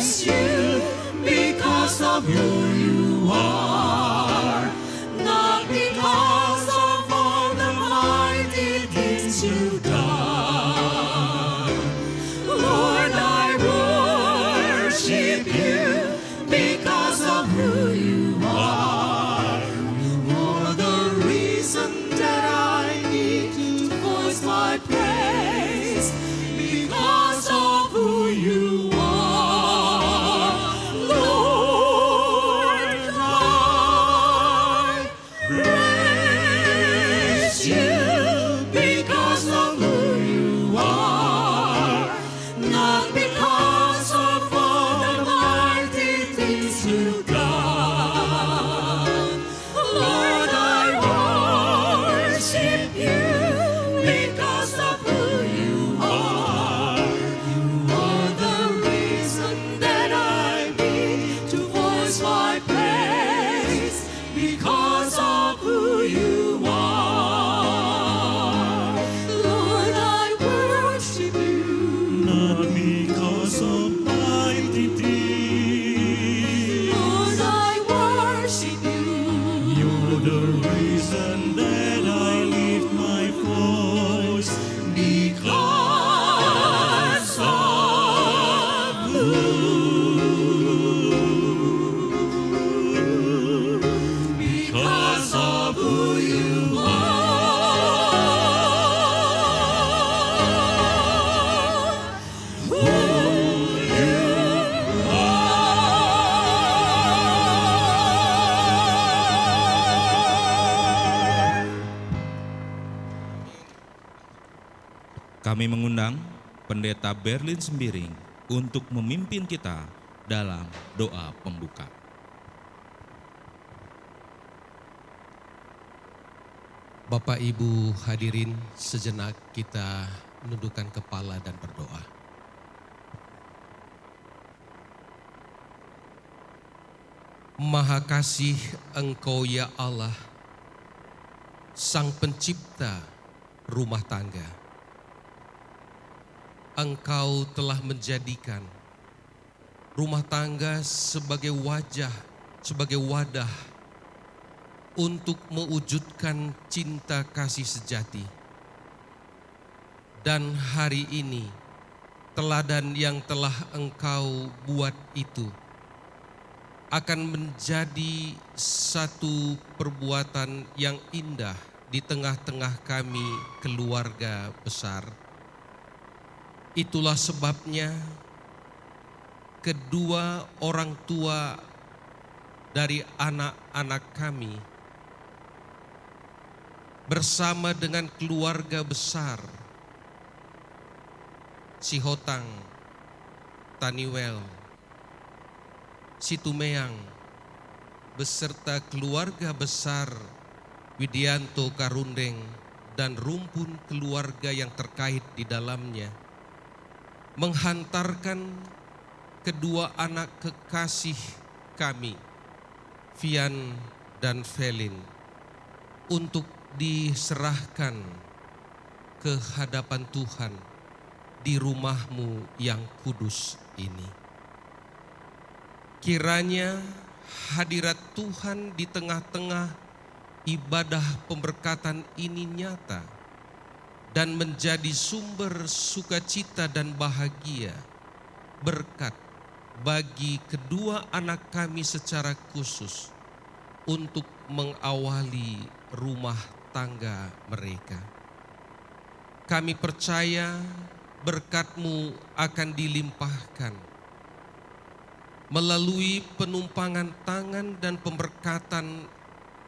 praise you because of who you are, not because of all the mighty things you've done. Lord, I worship you because of who you are. You're the reason that I need to voice my praise because of who you are. Lord, I praise you because of who you are, not because of all the mighty things you've done. Lord, I worship you because of who you are. You are the reason that I need to voice my praise because of who you are. Lord, I worship you, not because of mighty things. Lord, I worship you. You're the reason that I lift my voice Because of because of who you are, who you are. Kami mengundang Pendeta Berlin Sembiring untuk memimpin kita dalam doa pembuka. Bapak Ibu hadirin, sejenak kita menundukkan kepala dan berdoa. Maha kasih Engkau ya Allah, Sang Pencipta rumah tangga. Engkau telah menjadikan rumah tangga sebagai wajah, sebagai wadah untuk mewujudkan cinta kasih sejati. Dan hari ini, teladan yang telah Engkau buat itu akan menjadi satu perbuatan yang indah di tengah-tengah kami keluarga besar. Itulah sebabnya kedua orang tua dari anak-anak kami bersama dengan keluarga besar Sihotang, Taniwel, Situmeang, beserta keluarga besar Widianto Karundeng dan rumpun keluarga yang terkait di dalamnya, menghantarkan kedua anak kekasih kami, Vian dan Felin, untuk diserahkan ke hadapan Tuhan di rumah-Mu yang kudus ini. Kiranya hadirat Tuhan di tengah-tengah ibadah pemberkatan ini nyata dan menjadi sumber sukacita dan bahagia, berkat bagi kedua anak kami secara khusus untuk mengawali rumah tangga mereka. Kami percaya berkat-Mu akan dilimpahkan melalui penumpangan tangan dan pemberkatan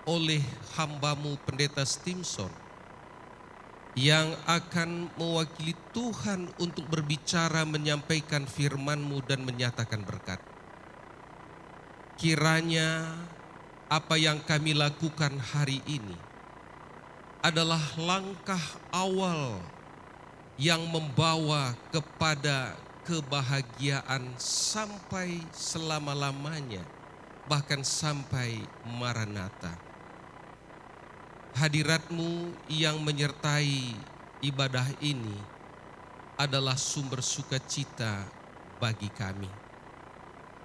oleh hamba-Mu Pendeta Stimson yang akan mewakili Tuhan untuk berbicara, menyampaikan firman-Mu dan menyatakan berkat. Kiranya apa yang kami lakukan hari ini adalah langkah awal yang membawa kepada kebahagiaan sampai selama-lamanya, bahkan sampai Maranatha. Hadirat-Mu yang menyertai ibadah ini adalah sumber sukacita bagi kami.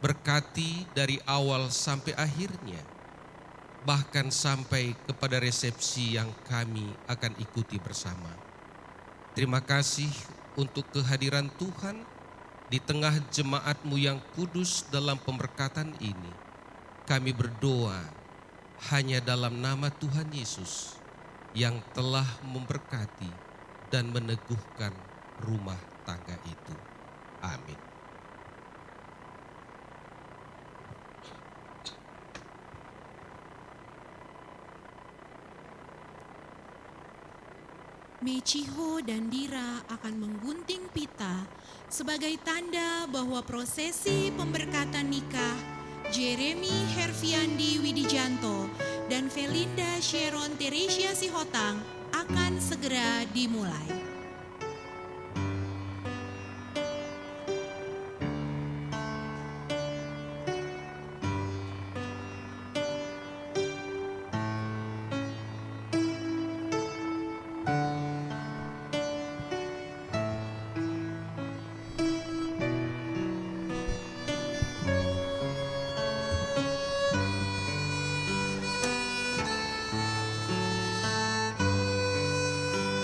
Berkati dari awal sampai akhirnya, bahkan sampai kepada resepsi yang kami akan ikuti bersama. Terima kasih untuk kehadiran Tuhan di tengah jemaat-Mu yang kudus dalam pemberkatan ini. Kami berdoa hanya dalam nama Tuhan Yesus yang telah memberkati dan meneguhkan rumah tangga itu. Amin. Mechiho dan Dira akan menggunting pita sebagai tanda bahwa prosesi pemberkatan nikah Jeremy Herviandi Widijanto dan Felinda Sharon Teresia Sihotang akan segera dimulai.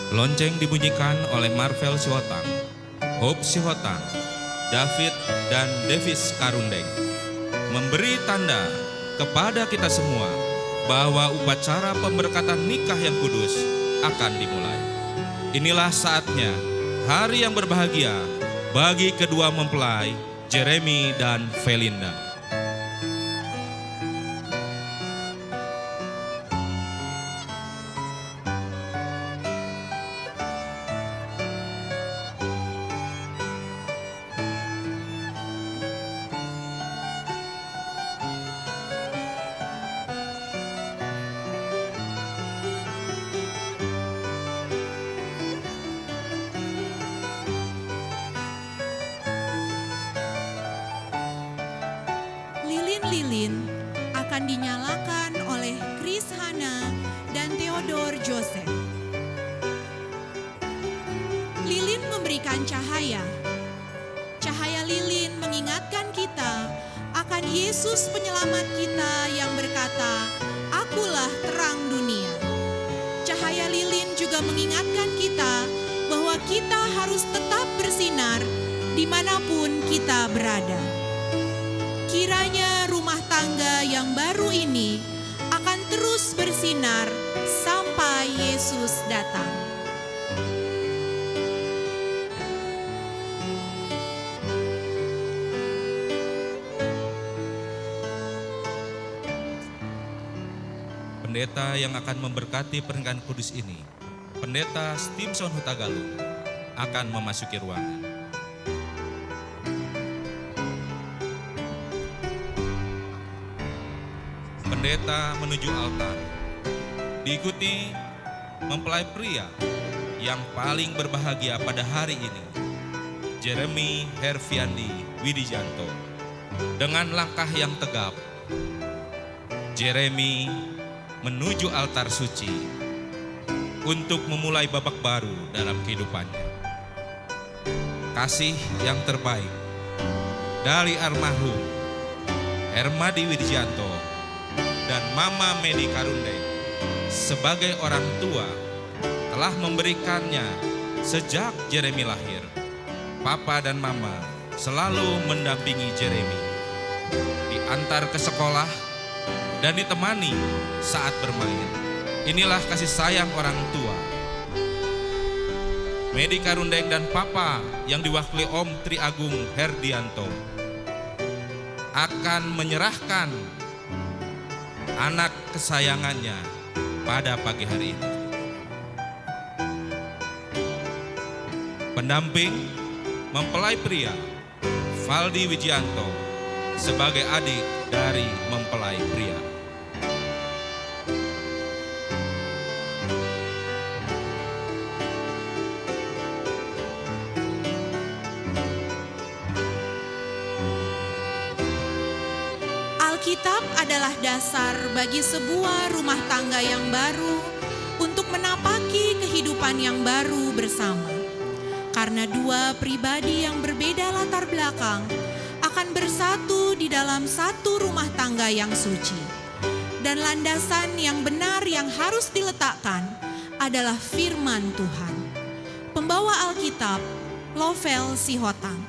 Lonceng dibunyikan oleh Marvel Sihotang, Hope Sihotang, David dan Davis Karundeng, memberi tanda kepada kita semua bahwa upacara pemberkatan nikah yang kudus akan dimulai. Inilah saatnya, hari yang berbahagia bagi kedua mempelai Jeremy dan Felinda. Lilin akan dinyalakan oleh Chris Hana dan Theodore Joseph. Lilin memberikan cahaya. Cahaya lilin mengingatkan kita akan Yesus penyelamat kita yang berkata, "Akulah terang dunia." Cahaya lilin juga mengingatkan kita bahwa kita harus tetap bersinar dimanapun kita berada. Kiranya rumah tangga yang baru ini akan terus bersinar sampai Yesus datang. Pendeta yang akan memberkati pernikahan kudus ini, Pendeta Stimson Hutagalung, akan memasuki ruangan. Pendeta menuju altar, diikuti mempelai pria yang paling berbahagia pada hari ini, Jeremy Herviandi Widijanto. Dengan langkah yang tegap, Jeremy menuju altar suci untuk memulai babak baru dalam kehidupannya. Kasih yang terbaik dari almarhum Hermadi Widijanto dan Mama Medi Karundeng sebagai orang tua telah memberikannya sejak Jeremy lahir. Papa dan Mama selalu mendampingi Jeremy, diantar ke sekolah dan ditemani saat bermain. Inilah kasih sayang orang tua. Medi Karundeng dan Papa yang diwakili Om Tri Agung Herdianto akan menyerahkan anak kesayangannya pada pagi hari ini. Pendamping mempelai pria Valdi Wijianto sebagai adik dari mempelai pria. Alkitab adalah dasar bagi sebuah rumah tangga yang baru untuk menapaki kehidupan yang baru bersama. Karena dua pribadi yang berbeda latar belakang akan bersatu di dalam satu rumah tangga yang suci. Dan landasan yang benar yang harus diletakkan adalah firman Tuhan. Pembawa Alkitab, Lovel Sihotang.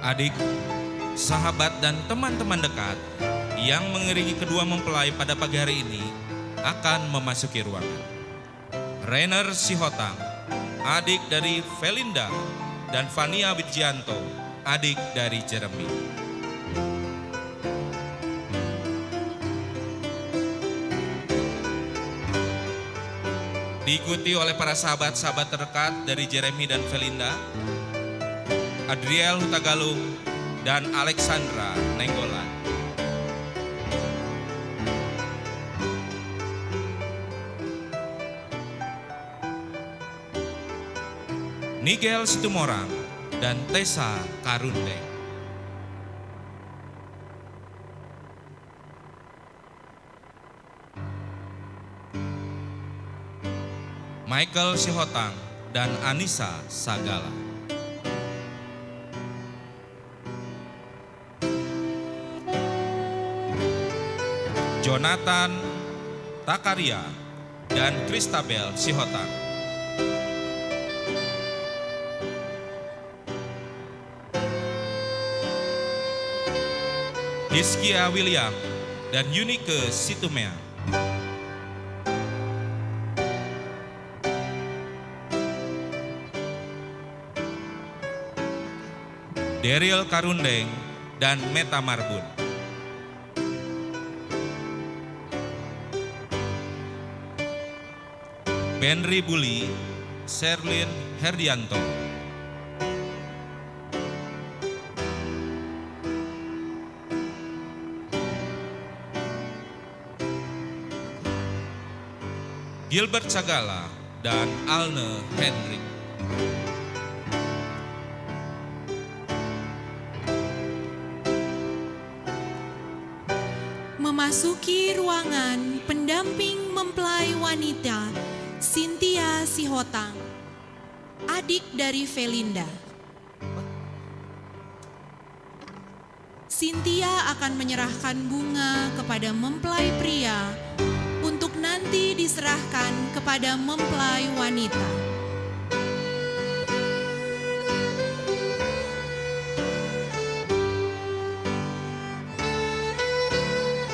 Adik, sahabat dan teman-teman dekat yang mengiringi kedua mempelai pada pagi hari ini akan memasuki ruangan. Rainer Sihotang, adik dari Felinda, dan Fania Wijianto, adik dari Jeremy. Diikuti oleh para sahabat-sahabat terdekat dari Jeremy dan Felinda, Adriel Hutagalung, dan Alexandra Nenggolan. Nigel Situmorang dan Tessa Karundeng. Michael Sihotang dan Anissa Sagala. Jonathan Takaria dan Christabel Sihotang. Hizkia William dan Yunike Situmea. Daryl Karundeng dan Meta Marbun. Benry Buli, Sherlyn Herdianto. Gilbert Sagala dan Alne Henry. Memasuki ruangan pendamping mempelai wanita Cynthia Sihotang, adik dari Felinda. Cynthia akan menyerahkan bunga kepada mempelai pria untuk nanti diserahkan kepada mempelai wanita.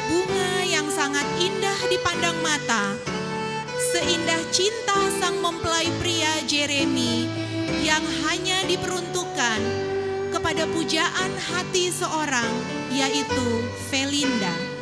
Bunga yang sangat indah dipandang mata, seindah cinta sang mempelai pria Jeremy yang hanya diperuntukkan kepada pujaan hati seorang, yaitu Felinda.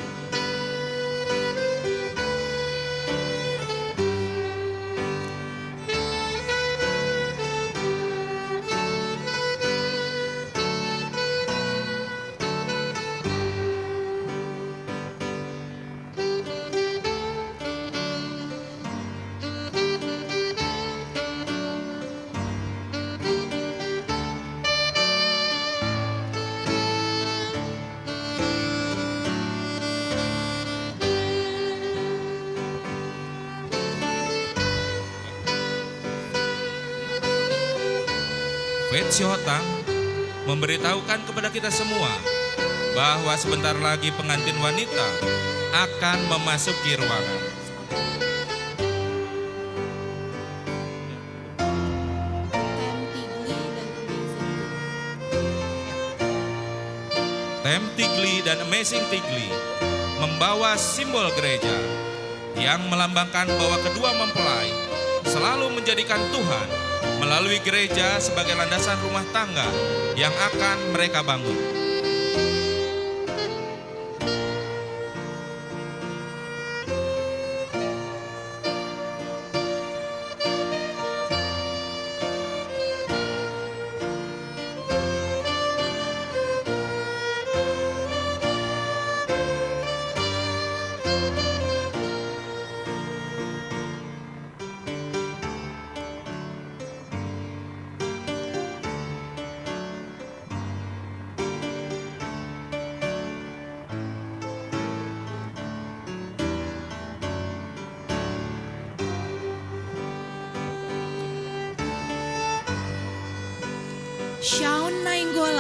Fred Sihotang memberitahukan kepada kita semua bahwa sebentar lagi pengantin wanita akan memasuki ruangan. Tem Tigli dan Amazing Tigli membawa simbol gereja yang melambangkan bahwa kedua mempelai selalu menjadikan Tuhan melalui gereja sebagai landasan rumah tangga yang akan mereka bangun.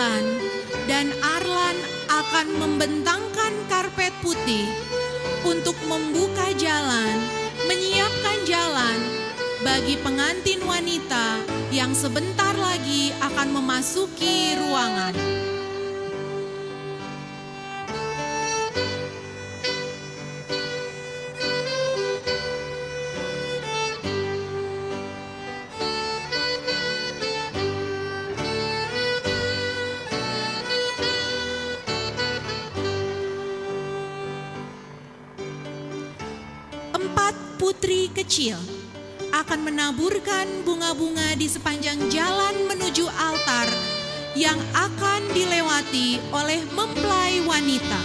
jalan, dan Arlan akan membentangkan karpet putih untuk membuka jalan, menyiapkan jalan bagi pengantin wanita yang sebentar lagi akan memasuki ruangan. Putri kecil akan menaburkan bunga-bunga di sepanjang jalan menuju altar yang akan dilewati oleh mempelai wanita.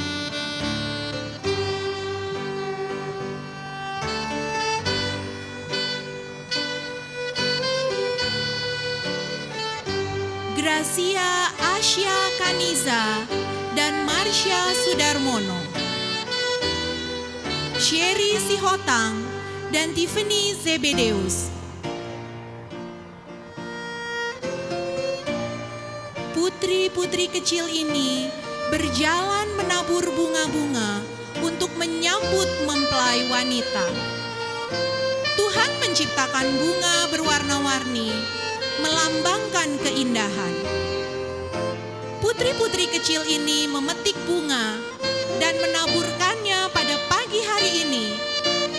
Gracia Asya Kaniza dan Marsha Sudarmono, Sherry Sihotang dan Tiffany Zebedeus. Putri-putri kecil ini berjalan menabur bunga-bunga untuk menyambut mempelai wanita. Tuhan menciptakan bunga berwarna-warni, melambangkan keindahan. Putri-putri kecil ini memetik bunga dan menaburkannya pada pagi hari ini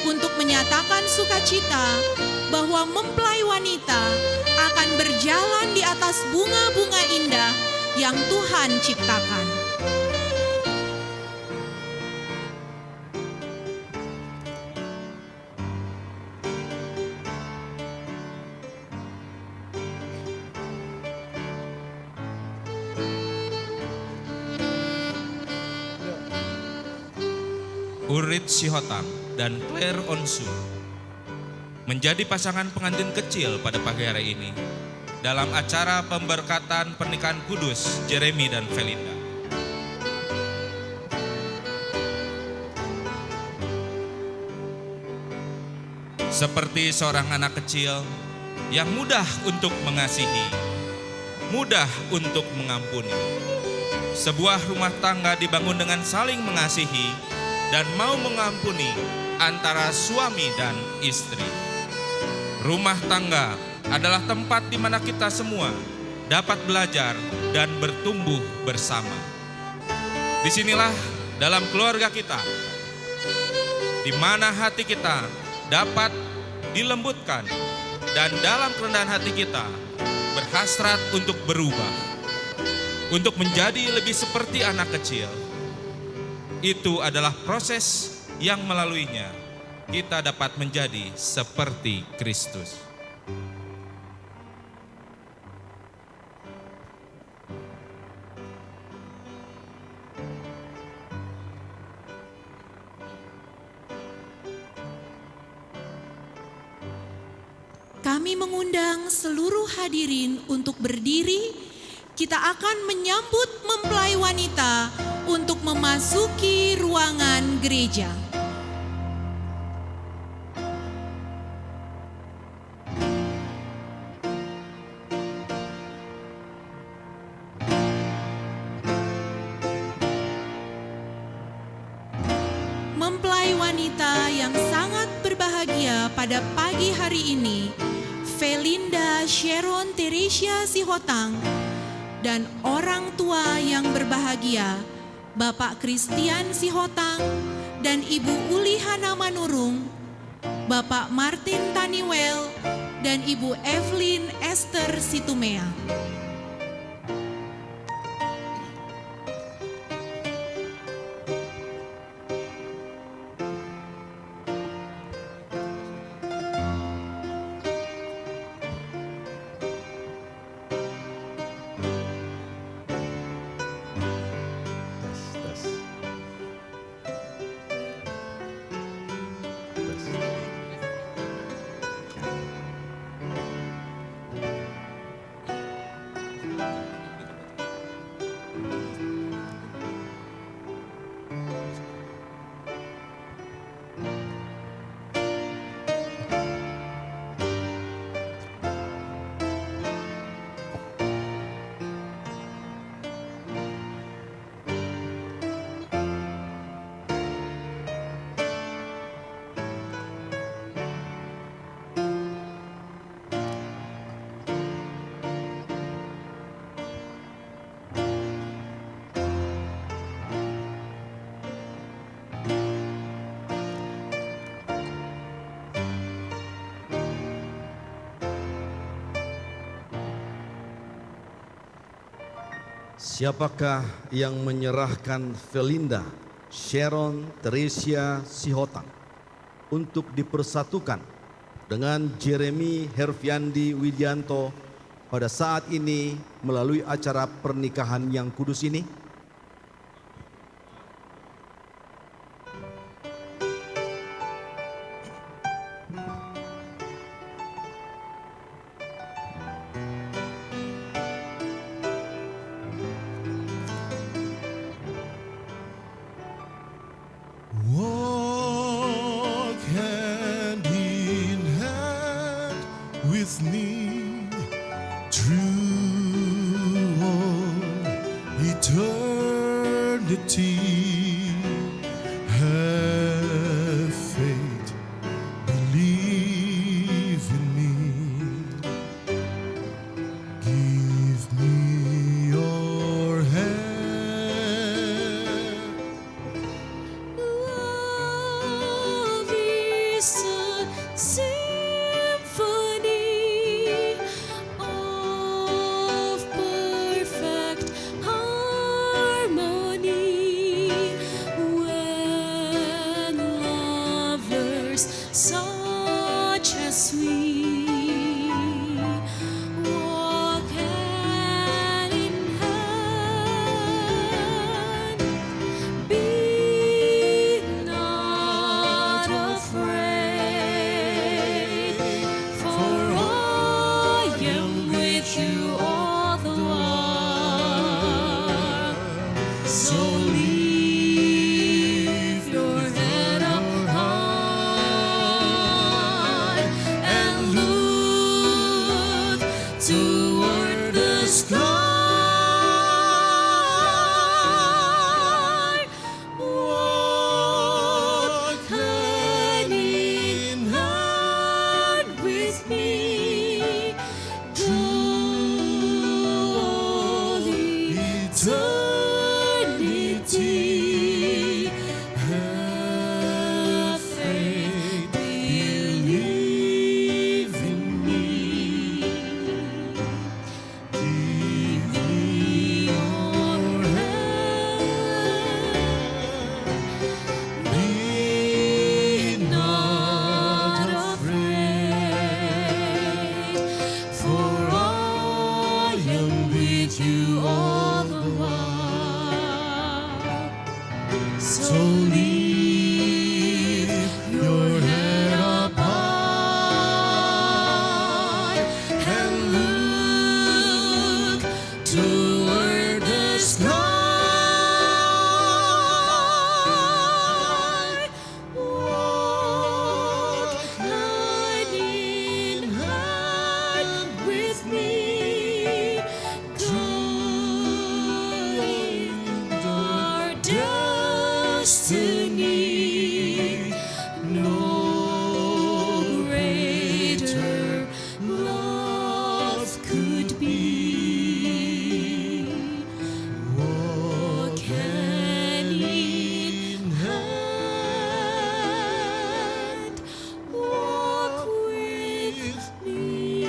untuk menyatakan sukacita bahwa mempelai wanita akan berjalan di atas bunga-bunga indah yang Tuhan ciptakan. Urit Sihotang dan Claire Onsu menjadi pasangan pengantin kecil pada pagi hari ini dalam acara pemberkatan pernikahan kudus Jeremy dan Felinda. Seperti seorang anak kecil yang mudah untuk mengasihi, mudah untuk mengampuni. Sebuah rumah tangga dibangun dengan saling mengasihi dan mau mengampuni antara suami dan istri. Rumah tangga adalah tempat di mana kita semua dapat belajar dan bertumbuh bersama. Disinilah dalam keluarga kita, di mana hati kita dapat dilembutkan dan dalam kerendahan hati kita berhasrat untuk berubah, untuk menjadi lebih seperti anak kecil. Itu adalah proses yang melaluinya kita dapat menjadi seperti Kristus. Kami mengundang seluruh hadirin untuk berdiri. Kita akan menyambut mempelai wanita untuk memasuki ruangan gereja. Mempelai wanita yang sangat berbahagia pada pagi hari ini, Felinda Sharon Teresia Sihotang, dan orang tua yang berbahagia, Bapak Christian Sihotang dan Ibu Uli Hana Manurung, Bapak Martin Taniwel, dan Ibu Evelyn Esther Situmea. Siapakah yang menyerahkan Felinda Sharon Teresia Sihotang untuk dipersatukan dengan Jeremy Herfiandi Widianto pada saat ini melalui acara pernikahan yang kudus ini? Walk hand in hand with me through all eternity. Have faith, believe in me. Give me your hand. Love is a symphony of perfect harmony. When lovers such as we walk hand in hand, be not afraid, for I am with you all the while. So lift your head up high and look toward the sky. Walk hand in hand with me through all eternity. Have faith, believe in me. Give me your hand. Be not afraid, for I am with you all the while. So lift your head up high and look toward the sky. Walk hand in hand with me through our destiny. No greater love could be. Walk hand in hand, walk with me.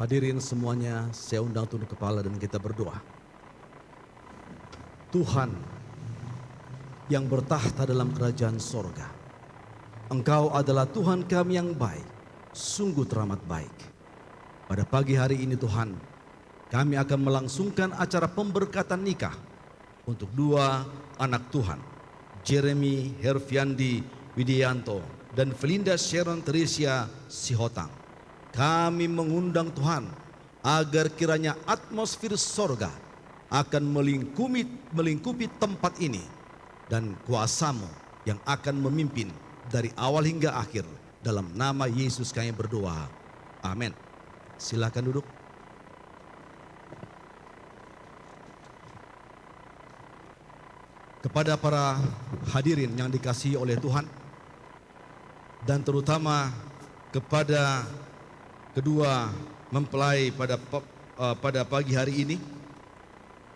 Hadirin semuanya, saya undang tunduk kepala dan kita berdoa. Tuhan yang bertahta dalam kerajaan sorga, Engkau adalah Tuhan kami yang baik, sungguh teramat baik. Pada pagi hari ini Tuhan, kami akan melangsungkan acara pemberkatan nikah untuk dua anak Tuhan, Jeremy Herfiandi Widianto dan Felinda Sharon Teresia Sihotang. Kami mengundang Tuhan agar kiranya atmosfer sorga akan melingkupi tempat ini dan kuasa-Mu yang akan memimpin dari awal hingga akhir. Dalam nama Yesus kami berdoa. Amin. Silakan duduk. Kepada para hadirin yang dikasihi oleh Tuhan, dan terutama kepada kedua mempelai pada pagi hari ini,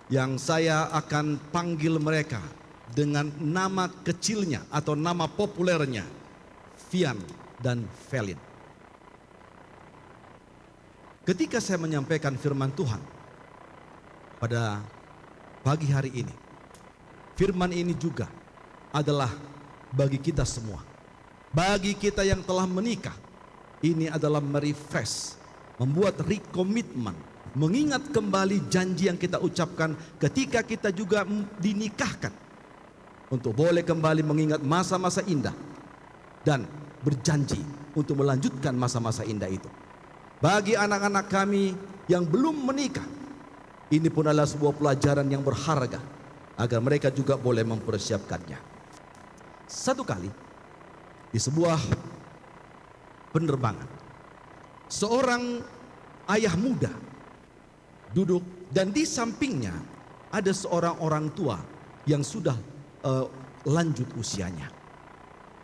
yang saya akan panggil mereka dengan nama kecilnya atau nama populernya, Fian dan Felin. Ketika saya menyampaikan firman Tuhan pada pagi hari ini, firman ini juga adalah bagi kita semua. Bagi kita yang telah menikah, ini adalah merefresh, membuat recommitment, mengingat kembali janji yang kita ucapkan ketika kita juga dinikahkan. Untuk boleh kembali mengingat masa-masa indah dan berjanji untuk melanjutkan masa-masa indah itu. Bagi anak-anak kami yang belum menikah, ini pun adalah sebuah pelajaran yang berharga agar mereka juga boleh mempersiapkannya. Satu kali di sebuah penerbangan, seorang ayah muda duduk dan di sampingnya ada seorang orang tua yang sudah lanjut usianya.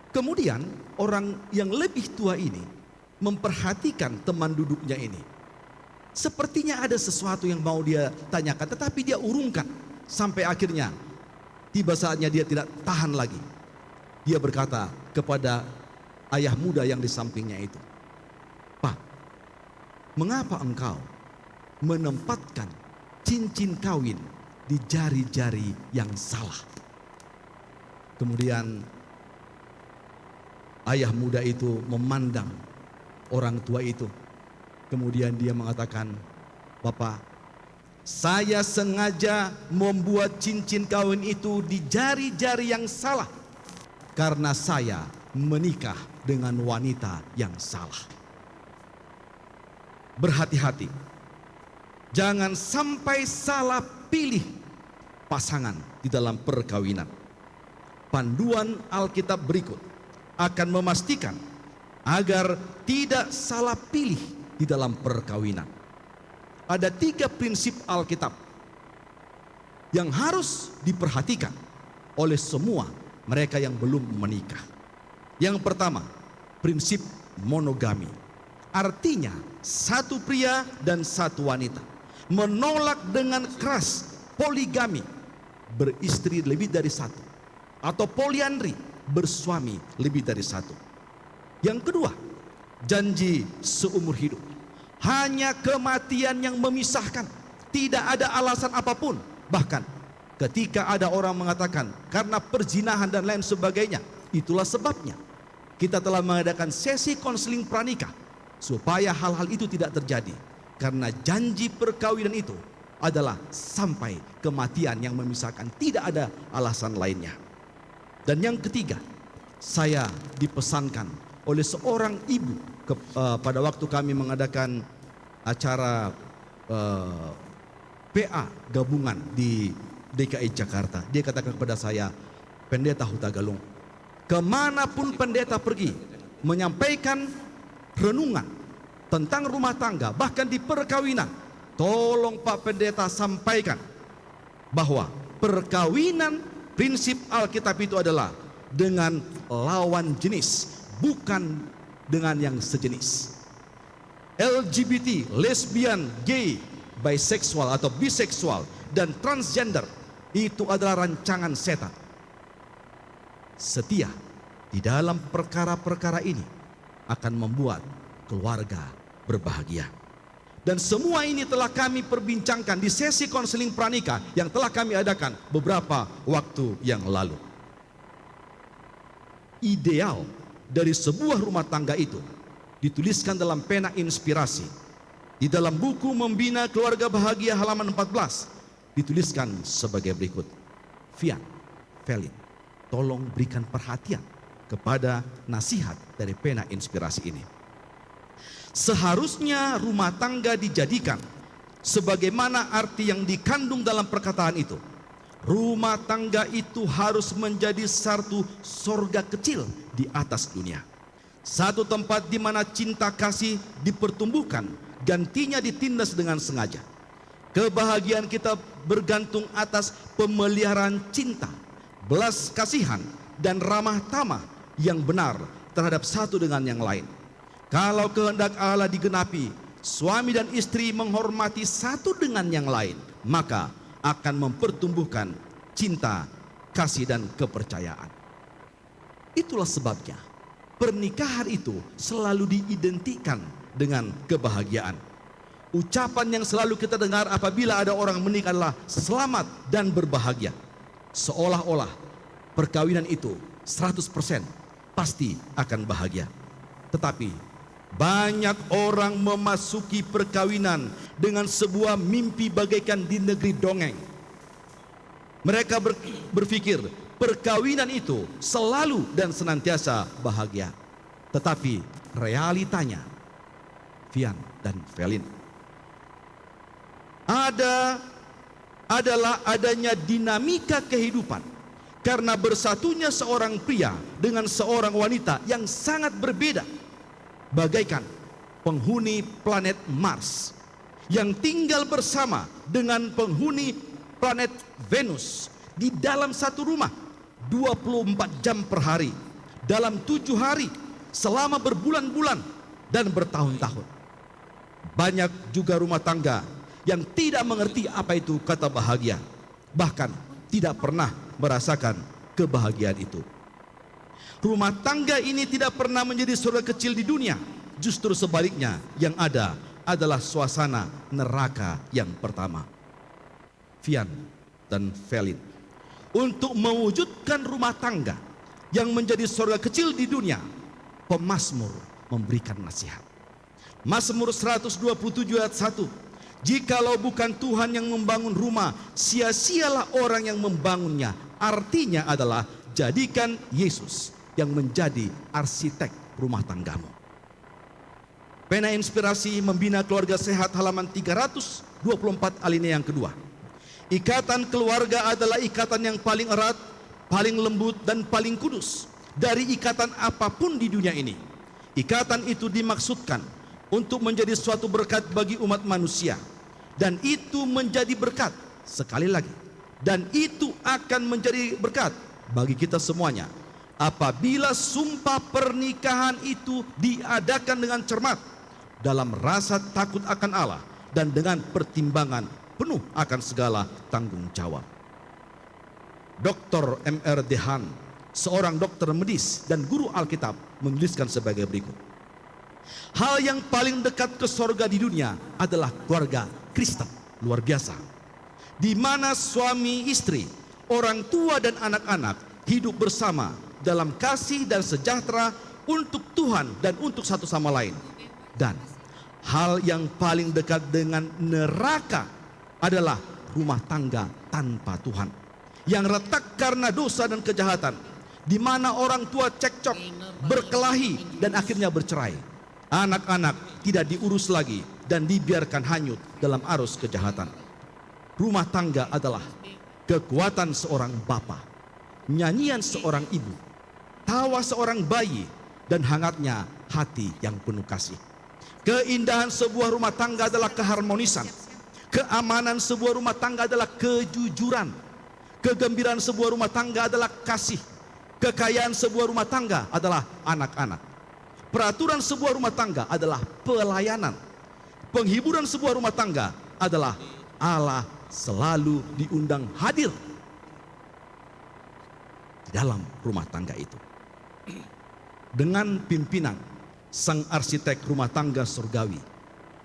Kemudian orang yang lebih tua ini memperhatikan teman duduknya ini. Sepertinya ada sesuatu yang mau dia tanyakan, tetapi dia urungkan sampai akhirnya tiba saatnya dia tidak tahan lagi. Dia berkata kepada ayah muda yang di sampingnya itu, "Pak, mengapa engkau menempatkan cincin kawin di jari-jari yang salah?" Kemudian ayah muda itu memandang orang tua itu. Kemudian dia mengatakan, "Bapak, saya sengaja membuat cincin kawin itu di jari-jari yang salah karena saya menikah dengan wanita yang salah." Berhati-hati, jangan sampai salah pilih pasangan di dalam perkawinan. Panduan Alkitab berikut akan memastikan agar tidak salah pilih di dalam perkawinan. Ada 3 prinsip Alkitab yang harus diperhatikan oleh semua mereka yang belum menikah. Yang pertama, prinsip monogami. Artinya satu pria dan satu wanita. Menolak dengan keras poligami, beristri lebih dari satu. Atau poliandri, bersuami lebih dari satu. Yang kedua, janji seumur hidup. Hanya kematian yang memisahkan. Tidak ada alasan apapun. Bahkan ketika ada orang mengatakan karena perzinahan dan lain sebagainya, itulah sebabnya kita telah mengadakan sesi konseling pranikah supaya hal-hal itu tidak terjadi. Karena janji perkawinan itu adalah sampai kematian yang memisahkan, tidak ada alasan lainnya. Dan yang ketiga, saya dipesankan oleh seorang ibu pada waktu kami mengadakan acara PA gabungan di DKI Jakarta. Dia katakan kepada saya, "Pendeta Hutagalung, kemanapun pendeta pergi menyampaikan renungan tentang rumah tangga, bahkan di perkawinan, tolong Pak Pendeta sampaikan bahwa perkawinan prinsip Alkitab itu adalah dengan lawan jenis, bukan dengan yang sejenis. LGBT, lesbian, gay, biseksual atau biseksual, dan transgender itu adalah rancangan setan. Setia di dalam perkara-perkara ini akan membuat keluarga berbahagia. Dan semua ini telah kami perbincangkan di sesi konseling pranikah yang telah kami adakan beberapa waktu yang lalu. Ideal dari sebuah rumah tangga itu dituliskan dalam pena inspirasi. Di dalam buku Membina Keluarga Bahagia halaman 14 dituliskan sebagai berikut. Fian, Felin, tolong berikan perhatian kepada nasihat dari pena inspirasi ini. Seharusnya rumah tangga dijadikan sebagaimana arti yang dikandung dalam perkataan itu. Rumah tangga itu harus menjadi satu sorga kecil di atas dunia. Satu tempat di mana cinta kasih dipertumbuhkan gantinya ditindas dengan sengaja. Kebahagiaan kita bergantung atas pemeliharaan cinta, belas kasihan, dan ramah tamah yang benar terhadap satu dengan yang lain. Kalau kehendak Allah digenapi, suami dan istri menghormati satu dengan yang lain, maka akan mempertumbuhkan cinta, kasih, dan kepercayaan. Itulah sebabnya pernikahan itu selalu diidentikan dengan kebahagiaan. Ucapan yang selalu kita dengar apabila ada orang menikah adalah selamat dan berbahagia. Seolah-olah perkawinan itu 100% pasti akan bahagia. Tetapi banyak orang memasuki perkawinan dengan sebuah mimpi bagaikan di negeri dongeng. Mereka berpikir perkawinan itu selalu dan senantiasa bahagia. Tetapi realitanya, Vian dan Velin, adalah adanya dinamika kehidupan karena bersatunya seorang pria dengan seorang wanita yang sangat berbeda, bagaikan penghuni planet Mars yang tinggal bersama dengan penghuni planet Venus di dalam satu rumah 24 jam per hari, dalam 7 hari, selama berbulan-bulan dan bertahun-tahun. Banyak juga rumah tangga yang tidak mengerti apa itu kata bahagia, bahkan tidak pernah merasakan kebahagiaan itu. Rumah tangga ini tidak pernah menjadi surga kecil di dunia. Justru sebaliknya, yang ada adalah suasana neraka yang pertama. Vian dan Velin, untuk mewujudkan rumah tangga yang menjadi surga kecil di dunia, pemazmur memberikan nasihat. Mazmur 127 ayat 1. Jikalau bukan Tuhan yang membangun rumah, sia-sialah orang yang membangunnya. Artinya adalah jadikan Yesus yang menjadi arsitek rumah tanggamu. Pena Inspirasi Membina Keluarga Sehat halaman 324 alinea yang kedua. Ikatan keluarga adalah ikatan yang paling erat, paling lembut, dan paling kudus dari ikatan apapun di dunia ini. Ikatan itu dimaksudkan untuk menjadi suatu berkat bagi umat manusia, dan itu menjadi berkat sekali lagi, dan itu akan menjadi berkat bagi kita semuanya apabila sumpah pernikahan itu diadakan dengan cermat, dalam rasa takut akan Allah, dan dengan pertimbangan penuh akan segala tanggung jawab. Dr. M.R. Dehan, seorang dokter medis dan guru Alkitab, menuliskan sebagai berikut. Hal yang paling dekat ke sorga di dunia adalah keluarga Kristen luar biasa, di mana suami istri, orang tua dan anak-anak hidup bersama dalam kasih dan sejahtera untuk Tuhan dan untuk satu sama lain. Dan hal yang paling dekat dengan neraka adalah rumah tangga tanpa Tuhan, yang retak karena dosa dan kejahatan, di mana orang tua cekcok, berkelahi, dan akhirnya bercerai. Anak-anak tidak diurus lagi dan dibiarkan hanyut dalam arus kejahatan. Rumah tangga adalah kekuatan seorang bapa, nyanyian seorang ibu, tawa seorang bayi, dan hangatnya hati yang penuh kasih. Keindahan sebuah rumah tangga adalah keharmonisan. Keamanan sebuah rumah tangga adalah kejujuran. Kegembiraan sebuah rumah tangga adalah kasih. Kekayaan sebuah rumah tangga adalah anak-anak. Peraturan sebuah rumah tangga adalah pelayanan. Penghiburan sebuah rumah tangga adalah Allah selalu diundang hadir di dalam rumah tangga itu. Dengan pimpinan sang arsitek rumah tangga surgawi,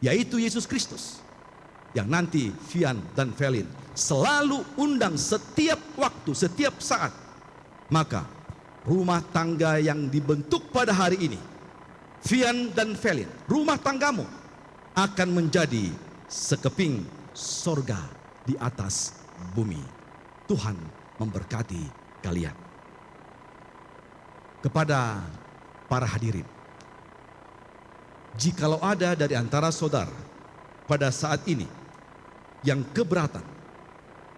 yaitu Yesus Kristus, yang nanti Vian dan Velin selalu undang setiap waktu, setiap saat. Maka rumah tangga yang dibentuk pada hari ini, Vian dan Velin, rumah tanggamu akan menjadi sekeping sorga di atas bumi. Tuhan memberkati kalian. Kepada para hadirin, jikalau ada dari antara saudara pada saat ini yang keberatan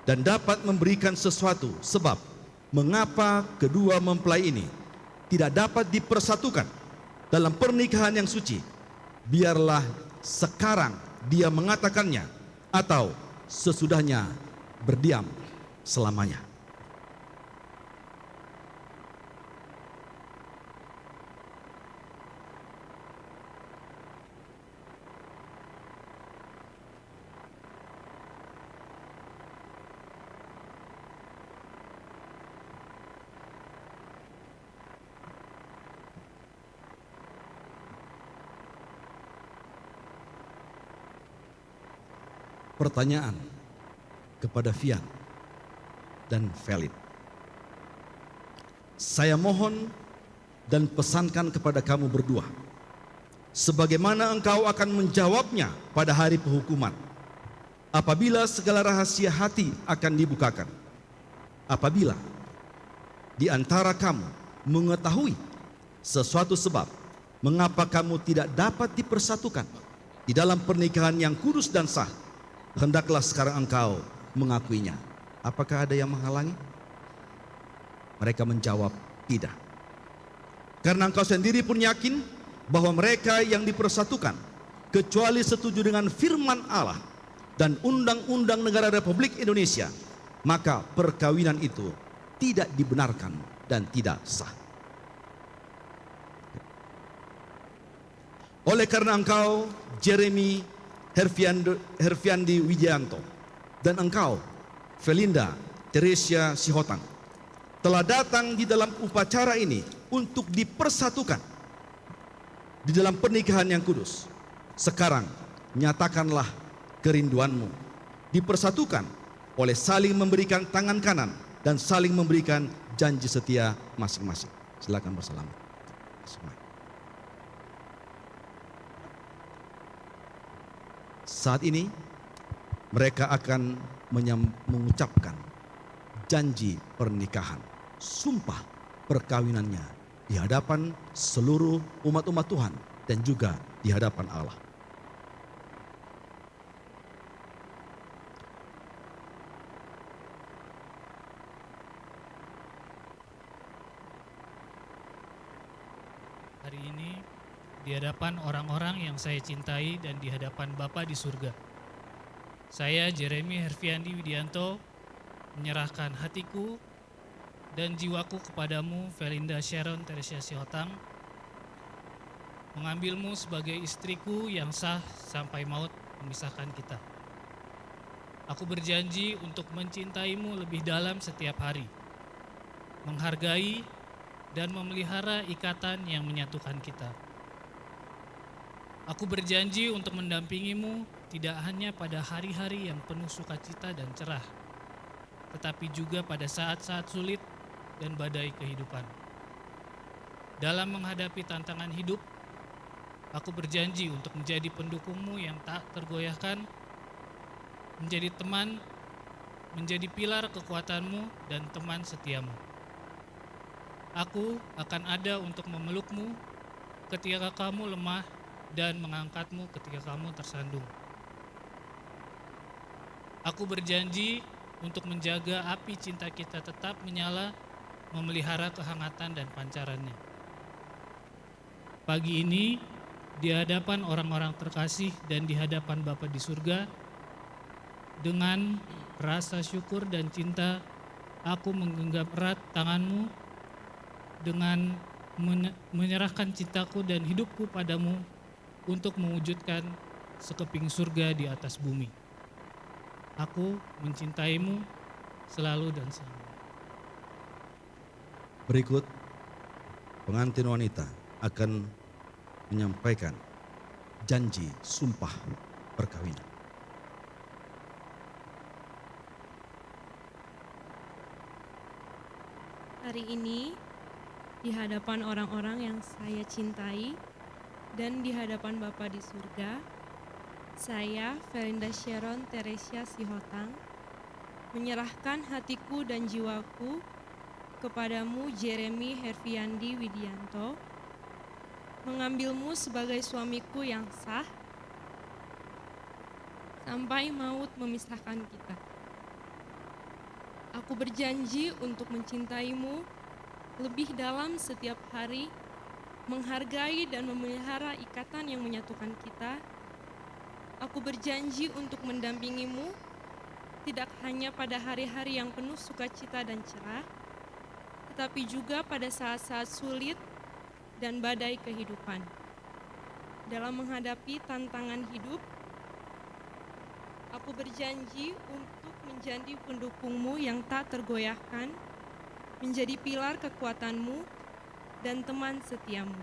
dan dapat memberikan sesuatu sebab mengapa kedua mempelai ini tidak dapat dipersatukan dalam pernikahan yang suci, biarlah sekarang dia mengatakannya atau sesudahnya berdiam selamanya. Pertanyaan kepada Fian dan Felin. Saya mohon dan pesankan kepada kamu berdua, sebagaimana engkau akan menjawabnya pada hari penghukuman, apabila segala rahasia hati akan dibukakan. Apabila di antara kamu mengetahui sesuatu sebab mengapa kamu tidak dapat dipersatukan di dalam pernikahan yang kudus dan sah, hendaklah sekarang engkau mengakuinya. Apakah ada yang menghalangi? Mereka menjawab tidak. Karena engkau sendiri pun yakin bahwa mereka yang dipersatukan kecuali setuju dengan firman Allah dan undang-undang negara Republik Indonesia, maka perkawinan itu tidak dibenarkan dan tidak sah. Oleh karena engkau, Jeremy Herfiandi Widianto, dan engkau, Felinda Teresia Sihotang, telah datang di dalam upacara ini untuk dipersatukan di dalam pernikahan yang kudus. Sekarang nyatakanlah kerinduanmu, dipersatukan oleh saling memberikan tangan kanan dan saling memberikan janji setia masing-masing. Silakan bersalamat. Saat ini mereka akan mengucapkan janji pernikahan, sumpah perkawinannya di hadapan seluruh umat-umat Tuhan dan juga di hadapan Allah. Hari ini di hadapan orang-orang yang saya cintai dan di hadapan Bapa di surga, saya Jeremy Herfiandi Widianto menyerahkan hatiku dan jiwaku kepadamu, Felinda Sharon Teresia Sihotang, mengambilmu sebagai istriku yang sah sampai maut memisahkan kita. Aku berjanji untuk mencintaimu lebih dalam setiap hari, menghargai dan memelihara ikatan yang menyatukan kita. Aku berjanji untuk mendampingimu tidak hanya pada hari-hari yang penuh sukacita dan cerah, tetapi juga pada saat-saat sulit dan badai kehidupan. Dalam menghadapi tantangan hidup, aku berjanji untuk menjadi pendukungmu yang tak tergoyahkan, menjadi teman, menjadi pilar kekuatanmu dan teman setiamu. Aku akan ada untuk memelukmu ketika kamu lemah dan mengangkatmu ketika kamu tersandung. Aku berjanji untuk menjaga api cinta kita tetap menyala, memelihara kehangatan dan pancarannya. Pagi ini, di hadapan orang-orang terkasih dan di hadapan Bapa di surga, dengan rasa syukur dan cinta, aku menggenggam erat tanganmu dengan menyerahkan cintaku dan hidupku padamu untuk mewujudkan sekeping surga di atas bumi. Aku mencintaimu selalu dan selamanya. Berikut pengantin wanita akan menyampaikan janji sumpah perkawinan. Hari ini di hadapan orang-orang yang saya cintai dan di hadapan Bapa di surga, saya, Felinda Sharon Teresia Sihotang, menyerahkan hatiku dan jiwaku kepadamu, Jeremy Herfiandi Widianto, mengambilmu sebagai suamiku yang sah sampai maut memisahkan kita. Aku berjanji untuk mencintaimu lebih dalam setiap hari, menghargai dan memelihara ikatan yang menyatukan kita, Aku berjanji untuk mendampingimu, tidak hanya pada hari-hari yang penuh sukacita dan cerah, tetapi juga pada saat-saat sulit dan badai kehidupan. Dalam menghadapi tantangan hidup, aku berjanji untuk menjadi pendukungmu yang tak tergoyahkan, menjadi pilar kekuatanmu dan teman setiamu.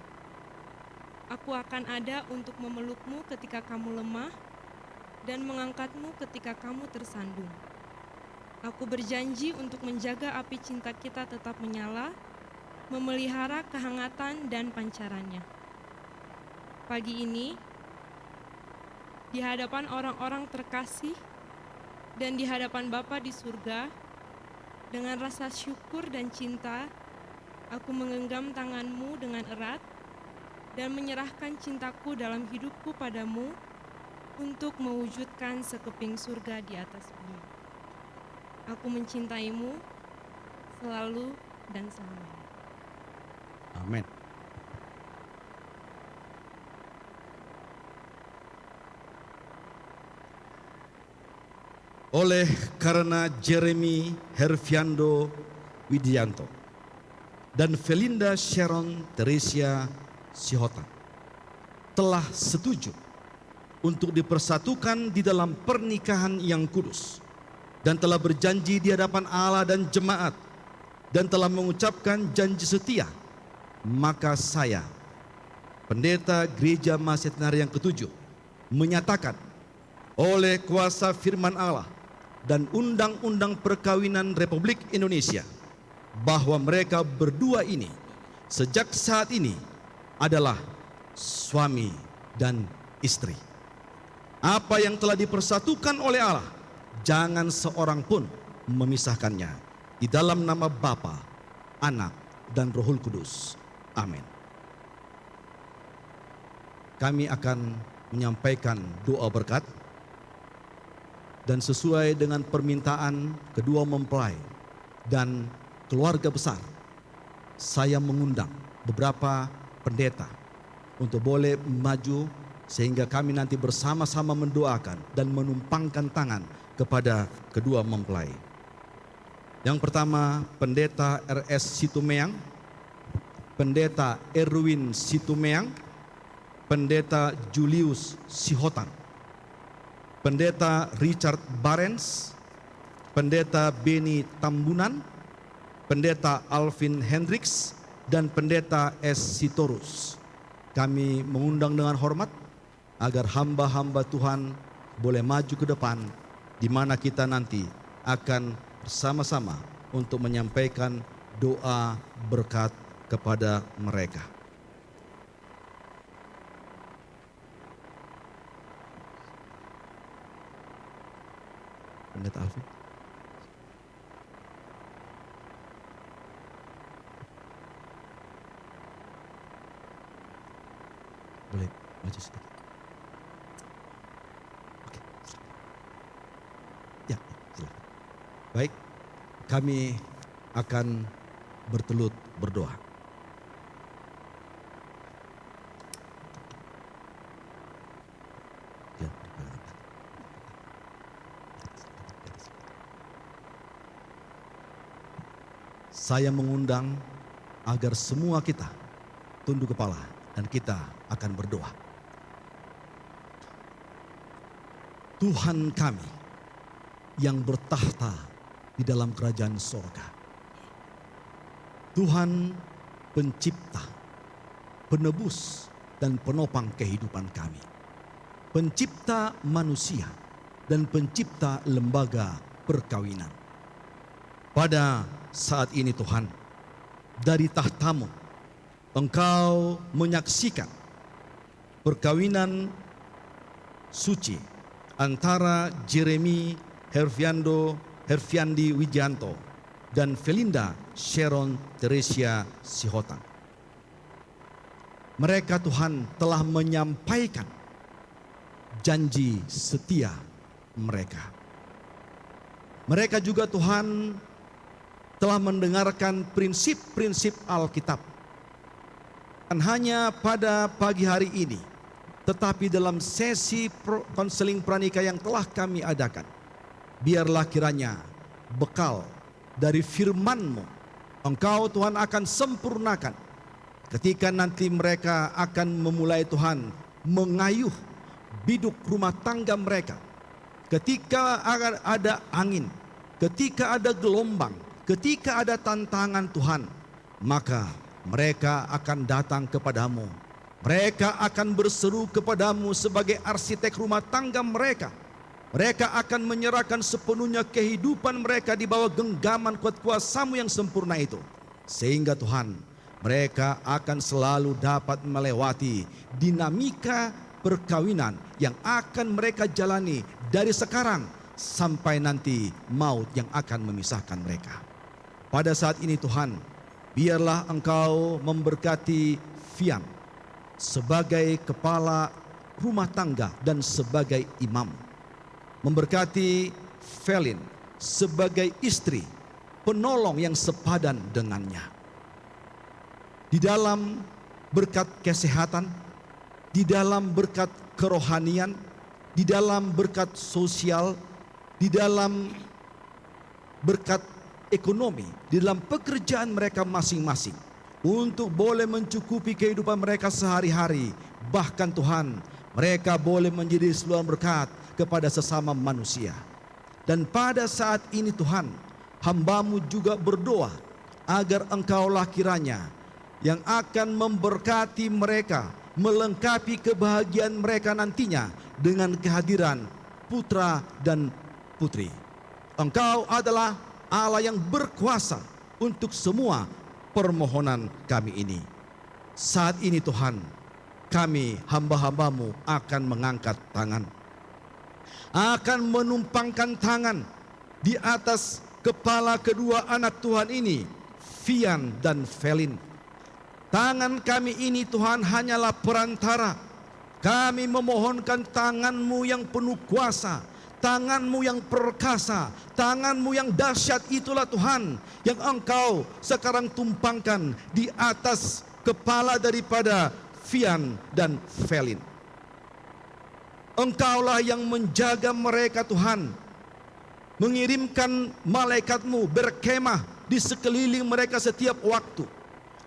Aku akan ada untuk memelukmu ketika kamu lemah dan mengangkatmu ketika kamu tersandung. Aku berjanji untuk menjaga api cinta kita tetap menyala, memelihara kehangatan dan pancarannya. Pagi ini, di hadapan orang-orang terkasih dan di hadapan Bapa di surga, dengan rasa syukur dan cinta, aku menggenggam tanganmu dengan erat dan menyerahkan cintaku dalam hidupku padamu untuk mewujudkan sekeping surga di atas bumi. Aku mencintaimu selalu dan selamanya. Amin. Oleh karena Jeremy Herfiando Widianto dan Felinda Sharon Teresia Sihotan telah setuju untuk dipersatukan di dalam pernikahan yang kudus dan telah berjanji di hadapan Allah dan jemaat dan telah mengucapkan janji setia, maka saya, Pendeta Gereja Masjid Nari yang ketujuh, menyatakan oleh kuasa firman Allah dan Undang-Undang Perkawinan Republik Indonesia bahwa mereka berdua ini sejak saat ini adalah suami dan istri. Apa yang telah dipersatukan oleh Allah, jangan seorang pun memisahkannya. Di dalam nama Bapa, Anak, dan Rohul Kudus. Amin. Kami akan menyampaikan doa berkat dan sesuai dengan permintaan kedua mempelai dan keluarga besar, saya mengundang beberapa pendeta untuk boleh maju sehingga kami nanti bersama-sama mendoakan dan menumpangkan tangan kepada kedua mempelai. Yang pertama, Pendeta RS Situmeang, Pendeta Erwin Situmeang, Pendeta Julius Sihotan, Pendeta Richard Barens, Pendeta Beni Tambunan, Pendeta Alvin Hendricks, dan Pendeta S. Sitorus. Kami mengundang dengan hormat agar hamba-hamba Tuhan boleh maju ke depan, di mana kita nanti akan bersama-sama untuk menyampaikan doa berkat kepada mereka. Pendeta Alvin. Boleh maju sedikit. Oke. Ya, silakan. Baik, kami akan bertelut berdoa. Ya, saya mengundang agar semua kita tunduk kepala dan kita akan berdoa. Tuhan kami yang bertahta di dalam kerajaan sorga, Tuhan pencipta, penebus dan penopang kehidupan kami, pencipta manusia dan pencipta lembaga perkawinan. Pada saat ini Tuhan, dari tahtamu Engkau menyaksikan perkawinan suci antara Jeremy Herfiandi Widianto dan Felinda Sharon Teresia Sihotan. Mereka Tuhan telah menyampaikan janji setia mereka. Mereka juga Tuhan telah mendengarkan prinsip-prinsip Alkitab. Dan hanya pada pagi hari ini tetapi dalam sesi konseling pranikah yang telah kami adakan, biarlah kiranya bekal dari firman-Mu Engkau Tuhan akan sempurnakan ketika nanti mereka akan memulai Tuhan mengayuh biduk rumah tangga mereka. Ketika ada angin, ketika ada gelombang, ketika ada tantangan Tuhan, maka mereka akan datang kepadamu. Mereka akan berseru kepadamu sebagai arsitek rumah tangga mereka. Mereka akan menyerahkan sepenuhnya kehidupan mereka di bawah genggaman kuat kuasa-Mu yang sempurna itu. Sehingga Tuhan, mereka akan selalu dapat melewati dinamika perkawinan yang akan mereka jalani dari sekarang sampai nanti maut yang akan memisahkan mereka. Pada saat ini Tuhan, biarlah Engkau memberkati Fian sebagai kepala rumah tangga dan sebagai imam. Memberkati Felin sebagai istri, penolong yang sepadan dengannya. Di dalam berkat kesehatan, di dalam berkat kerohanian, di dalam berkat sosial, di dalam berkat ekonomi, di dalam pekerjaan mereka masing-masing, untuk boleh mencukupi kehidupan mereka sehari-hari. Bahkan Tuhan, mereka boleh menjadi seluruh berkat kepada sesama manusia. Dan pada saat ini Tuhan, hamba-Mu juga berdoa agar Engkaulah kiranya yang akan memberkati mereka, melengkapi kebahagiaan mereka nantinya dengan kehadiran putra dan putri. Engkau adalah Allah yang berkuasa untuk semua permohonan kami ini. Saat ini Tuhan, kami hamba-hamba-Mu akan mengangkat tangan, akan menumpangkan tangan di atas kepala kedua anak Tuhan ini, Fian dan Felin. Tangan kami ini Tuhan hanyalah perantara. Kami memohonkan tangan-Mu yang penuh kuasa, tangan-Mu yang perkasa, tangan-Mu yang dahsyat itulah Tuhan yang Engkau sekarang tumpangkan di atas kepala daripada Fian dan Felin. Engkaulah yang menjaga mereka Tuhan, mengirimkan malaikat-Mu berkemah di sekeliling mereka setiap waktu.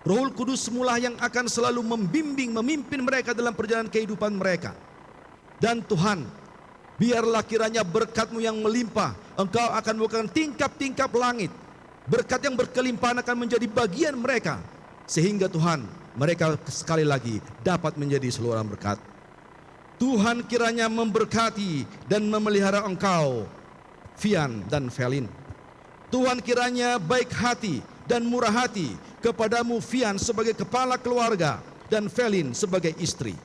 Roh Kudus mula yang akan selalu membimbing, memimpin mereka dalam perjalanan kehidupan mereka. Dan Tuhan, biarlah kiranya berkat-Mu yang melimpah, Engkau akan bukan tingkap-tingkap langit. Berkat yang berkelimpahan akan menjadi bagian mereka. Sehingga Tuhan, mereka sekali lagi dapat menjadi seluruh berkat. Tuhan kiranya memberkati dan memelihara Engkau, Fian dan Felin. Tuhan kiranya baik hati dan murah hati kepadamu Fian sebagai kepala keluarga dan Felin sebagai istri.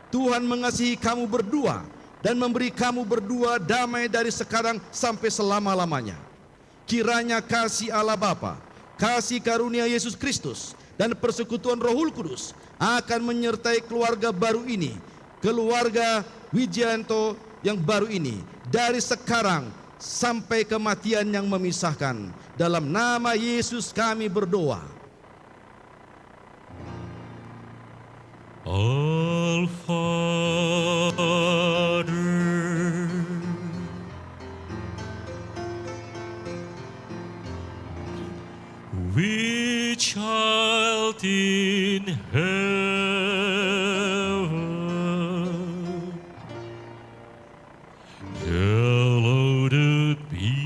Tuhan mengasihi kamu berdua dan memberi kamu berdua damai dari sekarang sampai selama-lamanya. Kiranya kasih Allah Bapa, kasih karunia Yesus Kristus, dan persekutuan Roh Kudus akan menyertai keluarga baru ini, keluarga Wijayanto yang baru ini, dari sekarang sampai kematian yang memisahkan. Dalam nama Yesus kami berdoa. All Father, which art in heaven, hallowed be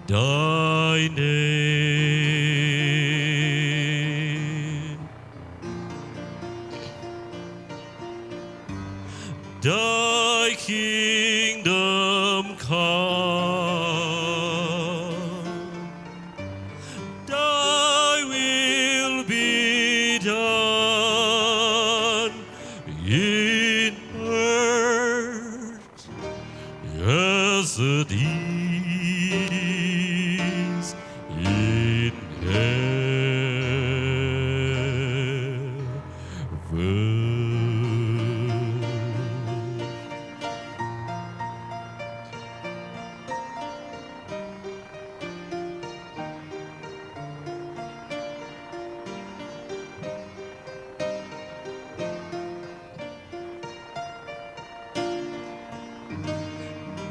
thy name, thy kingdom come, thy will be done in earth as it is in heaven.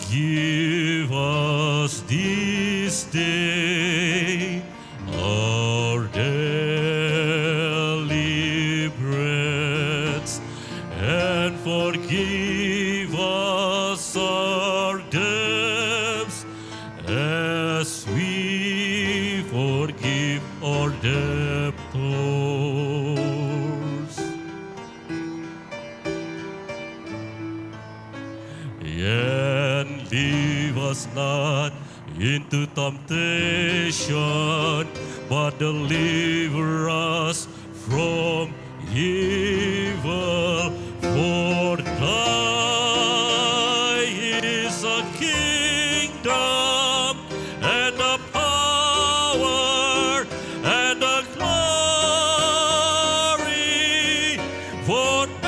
Give us this day our daily bread, and forgive us our debts as we forgive our debtors. And lead us not into temptation, but deliver us from evil. For thine is the kingdom and the power and the glory forever.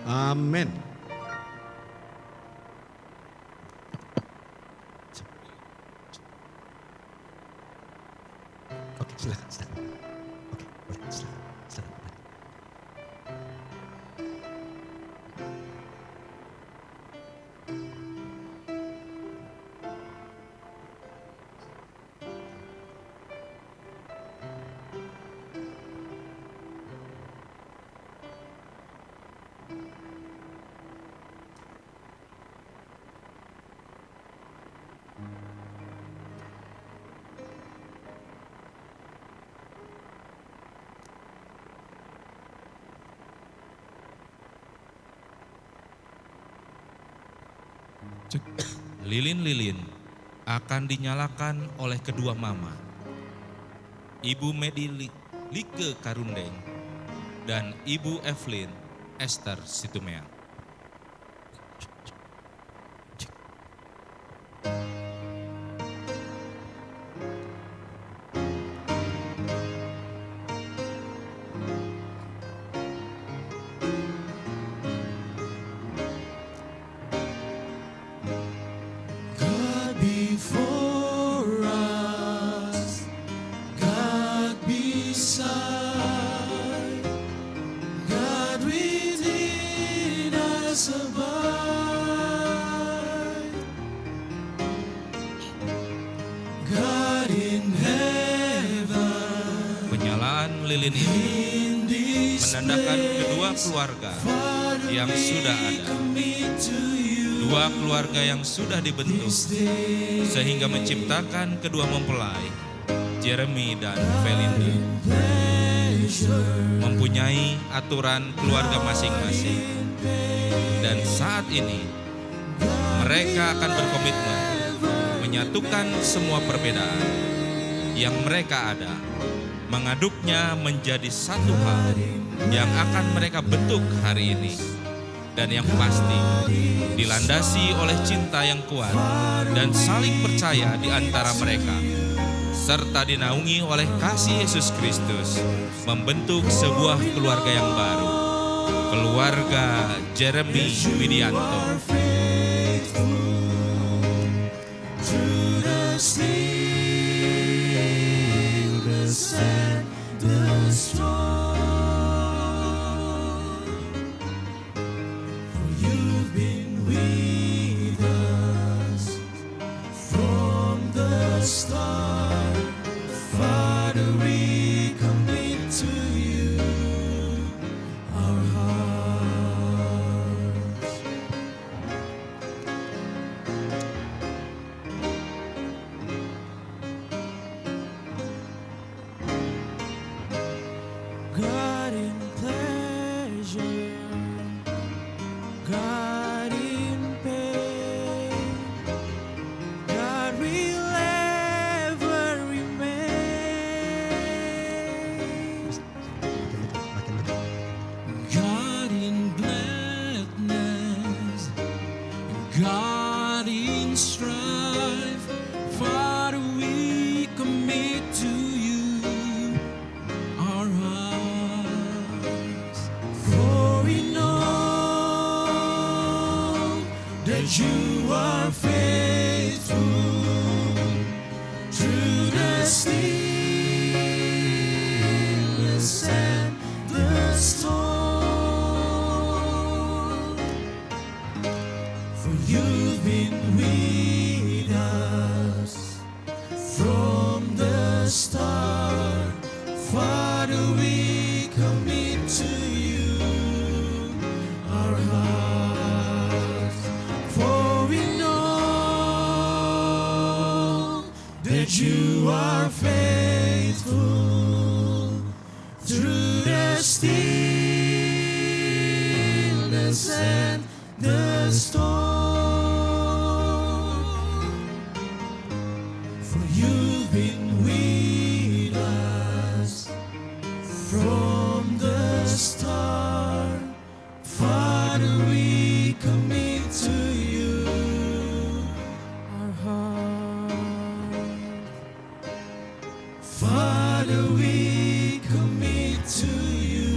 Amen. Amin. Oke, silakan. Oke, boleh, silakan. Lilin-lilin akan dinyalakan oleh kedua mama, Ibu Medi Like Karundeng dan Ibu Evelyn Esther Situmea. God before us, God beside, God within us abide, God in heaven, Penyalaan lilin ini in this menandakan kedua keluarga yang sudah ada, dua keluarga yang sudah dibentuk sehingga menciptakan kedua mempelai, Jeremy dan Felinda, mempunyai aturan keluarga masing-masing. Dan saat ini mereka akan berkomitmen menyatukan semua perbedaan yang mereka ada, mengaduknya menjadi satu hal yang akan mereka bentuk hari ini, dan yang pasti dilandasi oleh cinta yang kuat dan saling percaya di antara mereka, serta dinaungi oleh kasih Yesus Kristus, membentuk sebuah keluarga yang baru, keluarga Jeremy Widianto. God in pleasure, God in pain, God will ever remain. God in gladness, God in strife, Father, we commit to you our hearts. For we know that you are faithful through the stillness and the storm. For you've been with us from the start. Father, we commit to you our hearts, for we know that you are faithful through the stillness and the storm. For you've been with us from the start. Father, we commit to you our heart. Father, we commit to you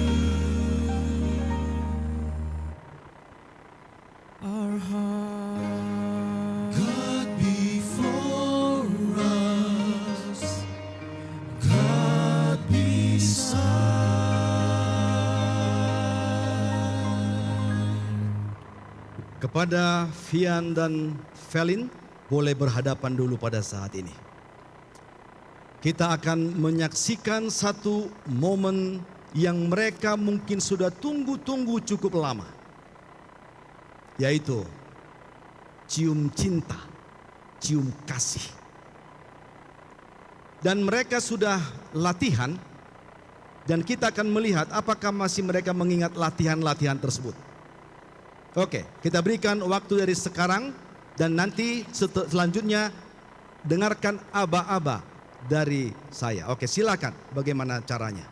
our heart. God before us, God beside. Kepada Fian dan Felin, boleh berhadapan dulu pada saat ini. Kita akan menyaksikan satu momen yang mereka mungkin sudah tunggu-tunggu cukup lama. Yaitu cium cinta, cium kasih. Dan mereka sudah latihan, dan kita akan melihat apakah masih mereka mengingat latihan-latihan tersebut. Oke, kita berikan waktu dari sekarang, dan nanti selanjutnya dengarkan aba-aba dari saya. Oke, silakan, bagaimana caranya?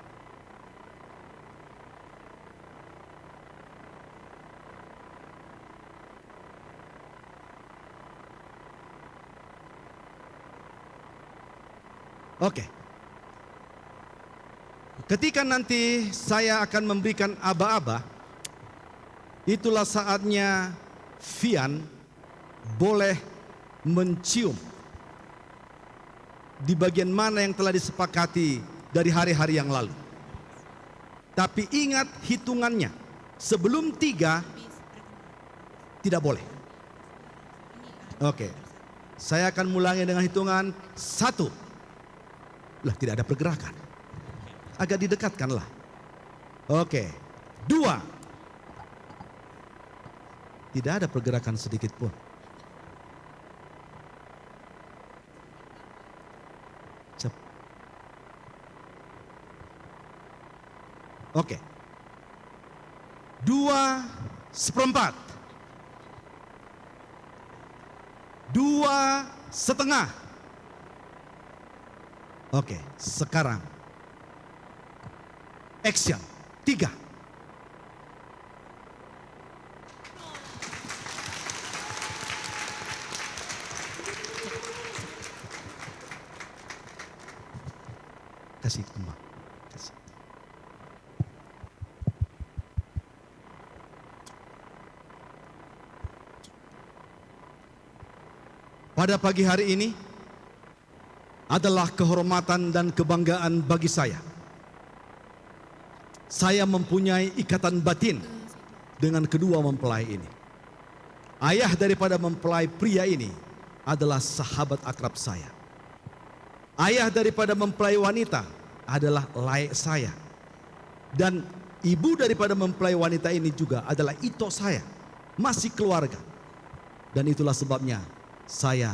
Oke. Ketika nanti saya akan memberikan aba-aba, itulah saatnya Fian boleh mencium di bagian mana yang telah disepakati dari hari-hari yang lalu. Tapi ingat hitungannya, sebelum 3 tidak boleh. Oke, saya akan mulai dengan hitungan 1. Lah, tidak ada pergerakan. Agak didekatkanlah. Oke, 2. Tidak ada pergerakan sedikit pun. Oke. 2/4. 2/2. Oke, sekarang action. 3. Kasih kembang. Kasih. Pada pagi hari ini adalah kehormatan dan kebanggaan bagi saya. Saya mempunyai ikatan batin dengan kedua mempelai ini. Ayah daripada mempelai pria ini adalah sahabat akrab saya. Ayah daripada mempelai wanita adalah layak saya. Dan ibu daripada mempelai wanita ini juga adalah ito saya. Masih keluarga. Dan itulah sebabnya saya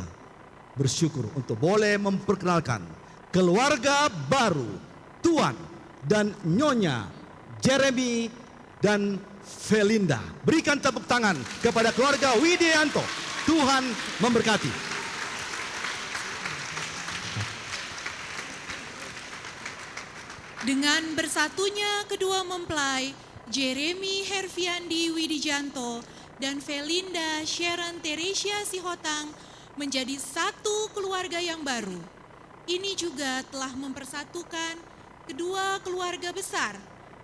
bersyukur untuk boleh memperkenalkan keluarga baru Tuan dan Nyonya Jeremy dan Felinda. Berikan tepuk tangan kepada keluarga Widianto. Tuhan memberkati. Dengan bersatunya kedua mempelai, Jeremy Herfiandi Widijanto dan Felinda Sharon Teresia Sihotang menjadi satu keluarga yang baru. Ini juga telah mempersatukan kedua keluarga besar,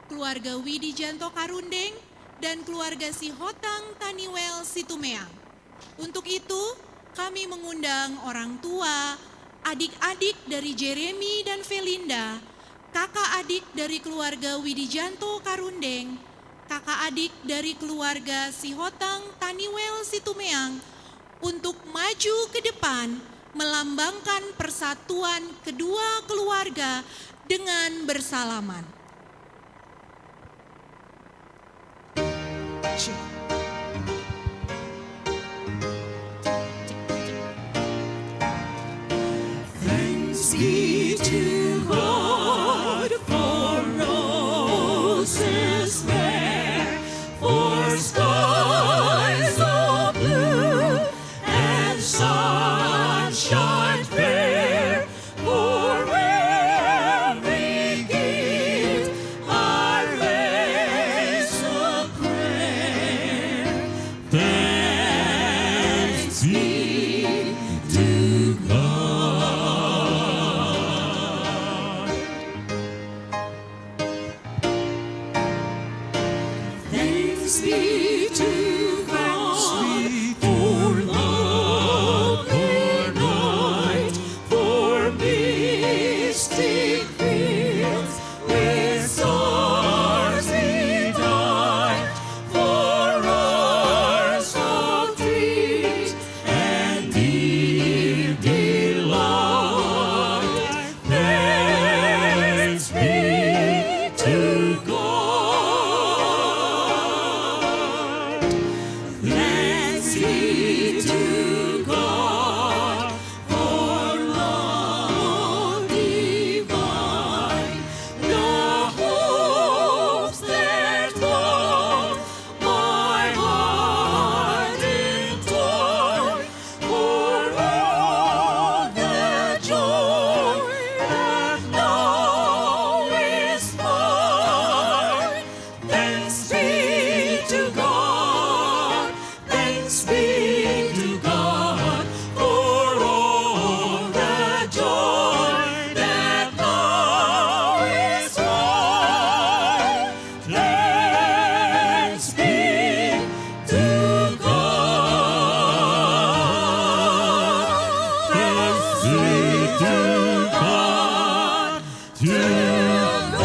keluarga Widijanto Karundeng dan keluarga Sihotang Taniwel Situmeang. Untuk itu, kami mengundang orang tua, adik-adik dari Jeremy dan Felinda, kakak adik dari keluarga Widijanto Karundeng, kakak adik dari keluarga Sihotang Taniwel Situmeang, untuk maju ke depan melambangkan persatuan kedua keluarga dengan bersalaman. Thanks be to God for roses red, for skies of blue and sunshine fair, for every gift I raise a prayer. Thanks be to God. Thanks be to God for lovely night, for mystic fields with stars bedight, for hours of dreams and deep delight. Thanks be to God. Thanks be to God for love divine, the hopes that call my heart in toy, for all the joy that now is mine. Thanks be to God, thanks be to God, for all the joy that now is mine. Thanks be to God, thanks be to God,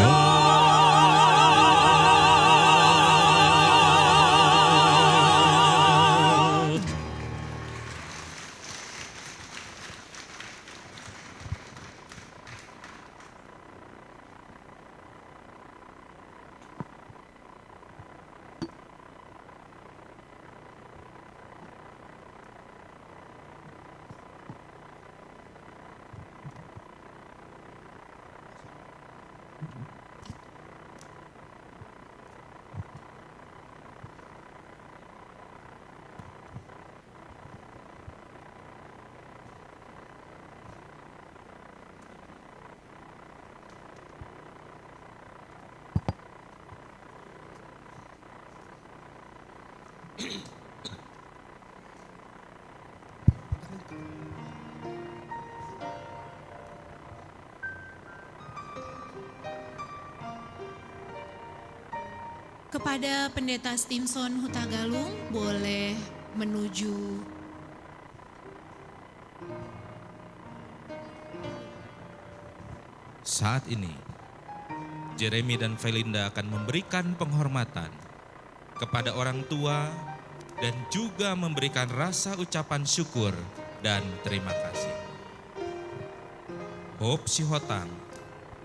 Kepada Pendeta Stimson Hutagalung, boleh menuju Saat ini, Jeremy dan Felinda akan memberikan penghormatan kepada orang tua dan juga memberikan rasa ucapan syukur dan terima kasih. Hope Sihotang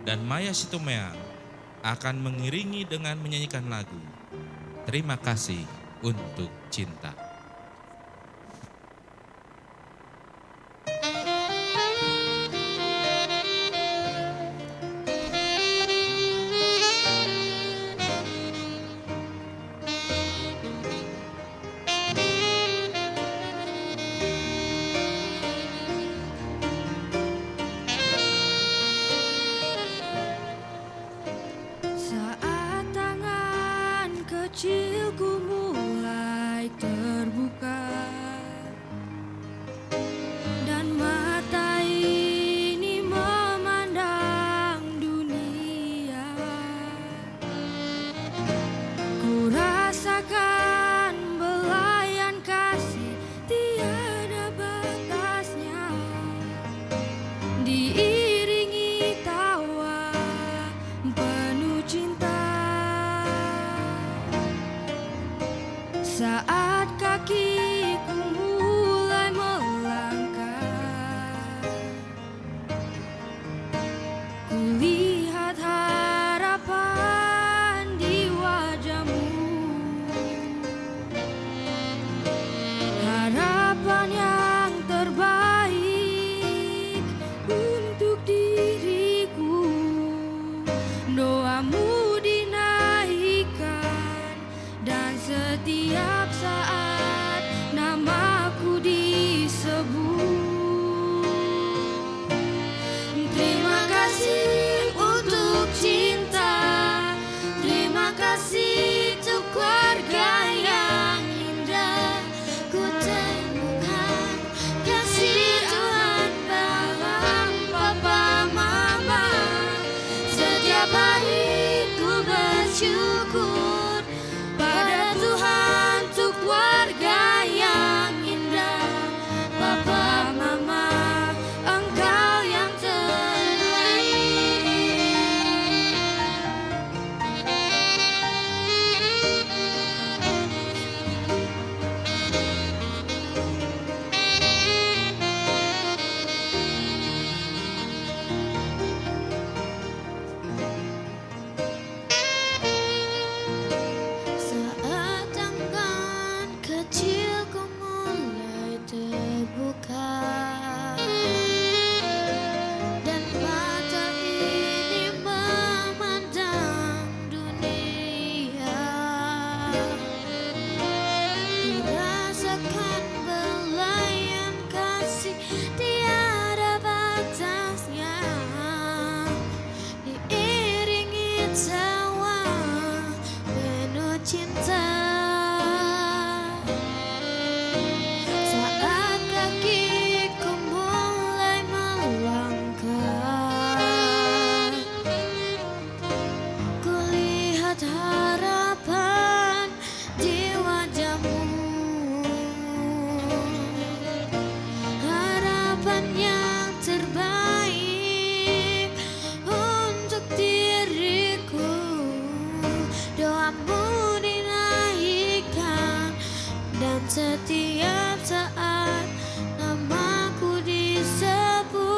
dan Maya Situmeang akan mengiringi dengan menyanyikan lagu Terima Kasih untuk Cinta. Saat tangan kecilku mulai ter Saat kakiku mulai melangkah, kulihat harapan di wajahmu, harapan yang terbaik untuk diriku. Doamu dinaikkan dan setiap saat namaku disebut. Terima kasih untuk cinta, terima kasih untuk keluarga yang indah. Ku temukan kasih Tuhan dalam papa mama. Setiap hari ku bersyukur pada Tuhan untuk keluarga yang indah. Papa mama, Engkau yang terbaik. Saat tangan kecilku mulai terbuka dan mata ini memandang dunia, ku rasakan belayan kasih tiada batasnya, diiringi tawa penuh cinta. Saat kakiku mulai melangkah, kulihat harapan di wajahmu, harapan yang terbaik untuk diriku. Doamu dinaikkan dan setiap saat namaku disebut.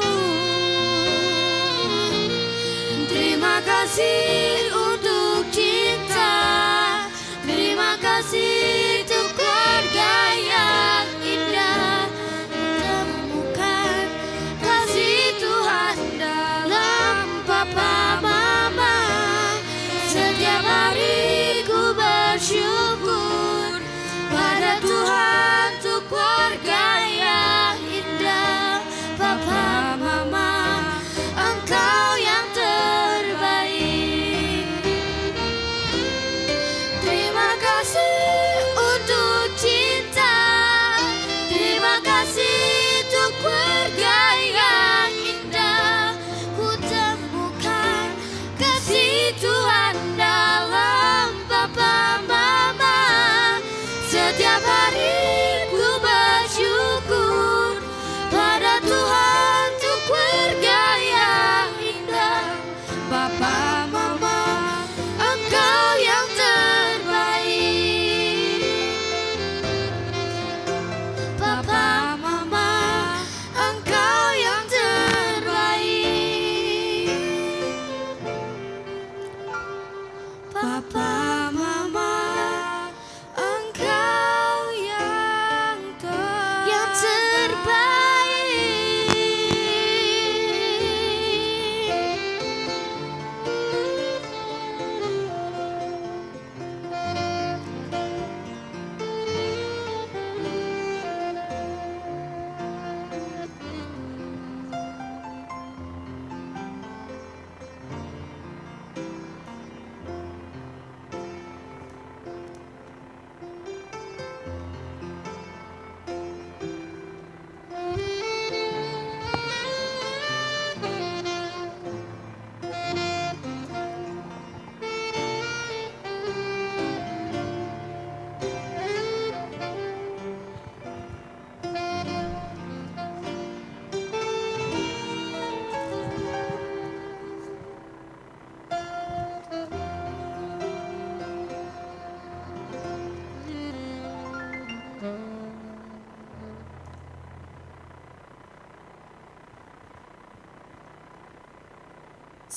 Terima kasih untuk cinta, terima kasih untuk keluarga yang indah. Temukan kasih Tuhan dalam papa mama. Setiap hari ku bersyukur pada Tuhan untuk keluarga yang indah. Papa mama, Engkau yang terbaik. Terima kasih untuk cinta, terima kasih untuk keluarga yang indah. Ku temukan kasih Tuhan dalam papa mama. Setiap hari ku bersyukur pada Tuhan untuk keluarga yang indah. Papa mama, Engkau yang terbaik. Papa mama, Engkau yang terbaik. Papa mama, Engkau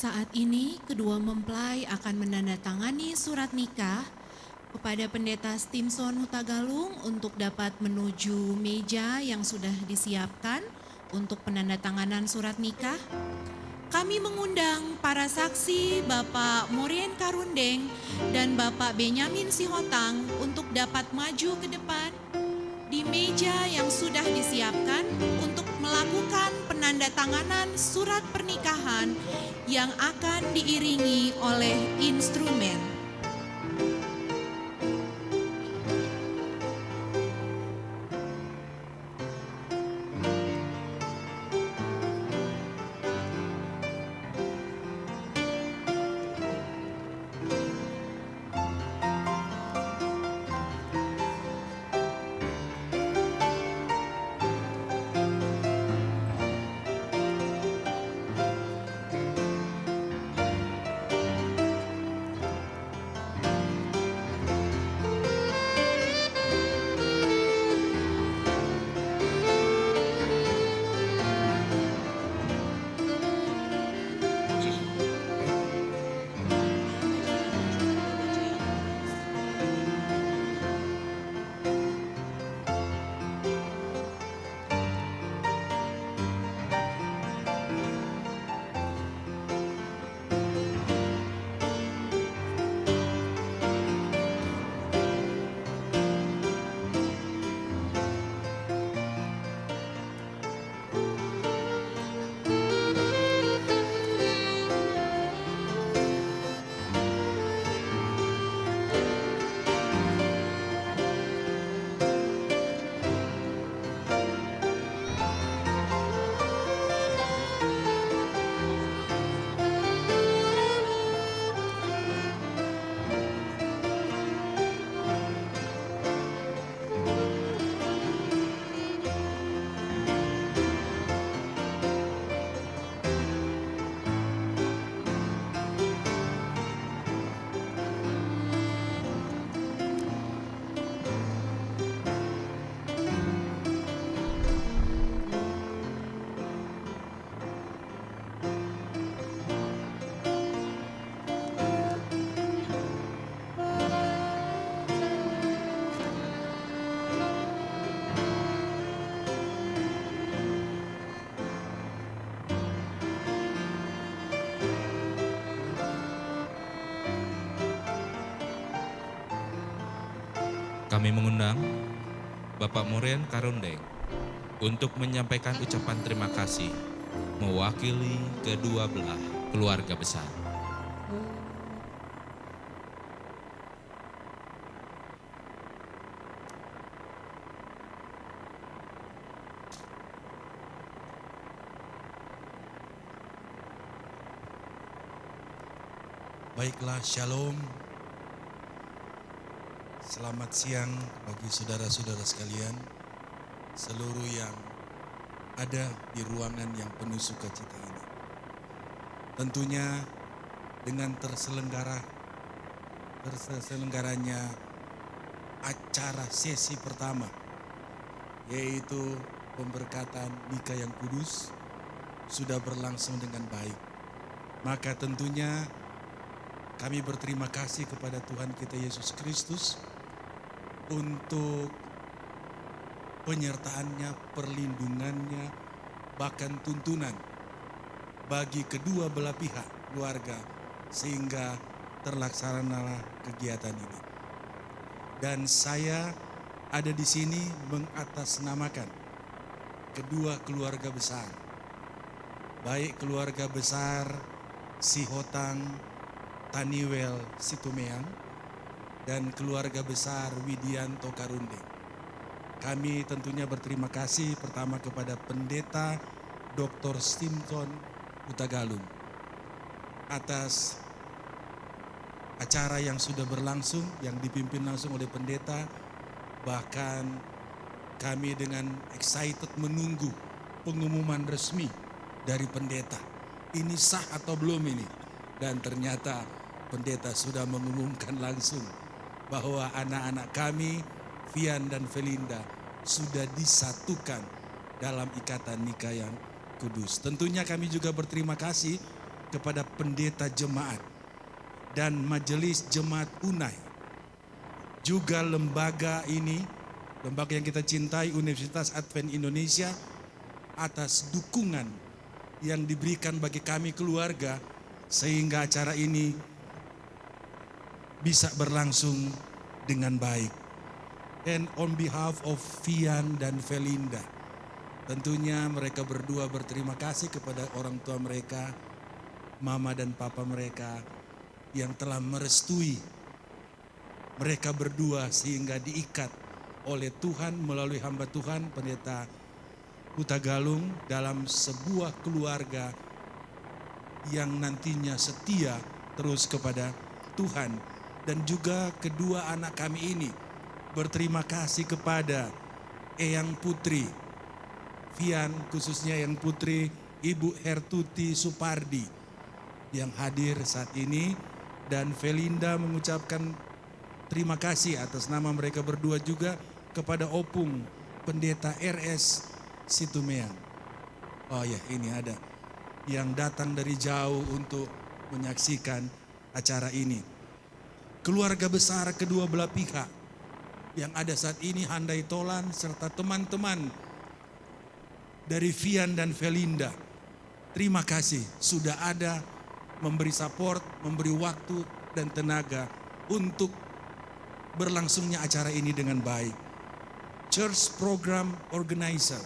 Saat ini kedua mempelai akan menandatangani surat nikah kepada Pendeta Stimson Hutagalung untuk dapat menuju meja yang sudah disiapkan untuk penandatanganan surat nikah. Kami mengundang para saksi Bapak Morien Karundeng dan Bapak Benyamin Sihotang untuk dapat maju ke depan di meja yang sudah disiapkan untuk melakukan penandatanganan surat pernikahan yang akan diiringi oleh instrumen. Kami mengundang Bapak Morien Karundeng untuk menyampaikan ucapan terima kasih mewakili kedua belah keluarga besar. Baiklah, shalom. Selamat siang bagi saudara-saudara sekalian, seluruh yang ada di ruangan yang penuh sukacita ini. Tentunya dengan terselenggaranya acara sesi pertama, yaitu pemberkatan nikah yang kudus, sudah berlangsung dengan baik. Maka tentunya kami berterima kasih kepada Tuhan kita Yesus Kristus untuk penyertaannya, perlindungannya, bahkan tuntunan bagi kedua belah pihak keluarga sehingga terlaksana kegiatan ini. Dan saya ada di sini mengatasnamakan kedua keluarga besar, baik keluarga besar Sihotang Taniwel Situmeang dan keluarga besar Widianto Karundeng. Kami tentunya berterima kasih pertama kepada Pendeta Dr. Stimson Hutagalung atas acara yang sudah berlangsung, yang dipimpin langsung oleh pendeta. Bahkan kami dengan excited menunggu pengumuman resmi dari pendeta. Ini sah atau belum ini? Dan ternyata pendeta sudah mengumumkan langsung bahwa anak-anak kami, Vian dan Felinda, sudah disatukan dalam ikatan nikah yang kudus. Tentunya kami juga berterima kasih kepada pendeta jemaat dan majelis jemaat Unai. Juga lembaga ini, lembaga yang kita cintai, Universitas Advent Indonesia, atas dukungan yang diberikan bagi kami keluarga sehingga acara ini bisa berlangsung dengan baik. And on behalf of Fian dan Felinda, tentunya mereka berdua berterima kasih kepada orang tua mereka, mama dan papa mereka yang telah merestui mereka berdua sehingga diikat oleh Tuhan melalui hamba Tuhan Pendeta Huta Galung dalam sebuah keluarga yang nantinya setia terus kepada Tuhan. Dan juga kedua anak kami ini berterima kasih kepada Eyang Putri Fian, khususnya Eyang Putri Ibu Hertuti Supardi yang hadir saat ini, dan Felinda mengucapkan terima kasih atas nama mereka berdua juga kepada Opung Pendeta RS Situmeang. Oh ya, ini ada yang datang dari jauh untuk menyaksikan acara ini. Keluarga besar kedua belah pihak yang ada saat ini, Handai Tolan serta teman-teman dari Fian dan Felinda. Terima kasih sudah ada memberi support, memberi waktu dan tenaga untuk berlangsungnya acara ini dengan baik. Church Program Organizer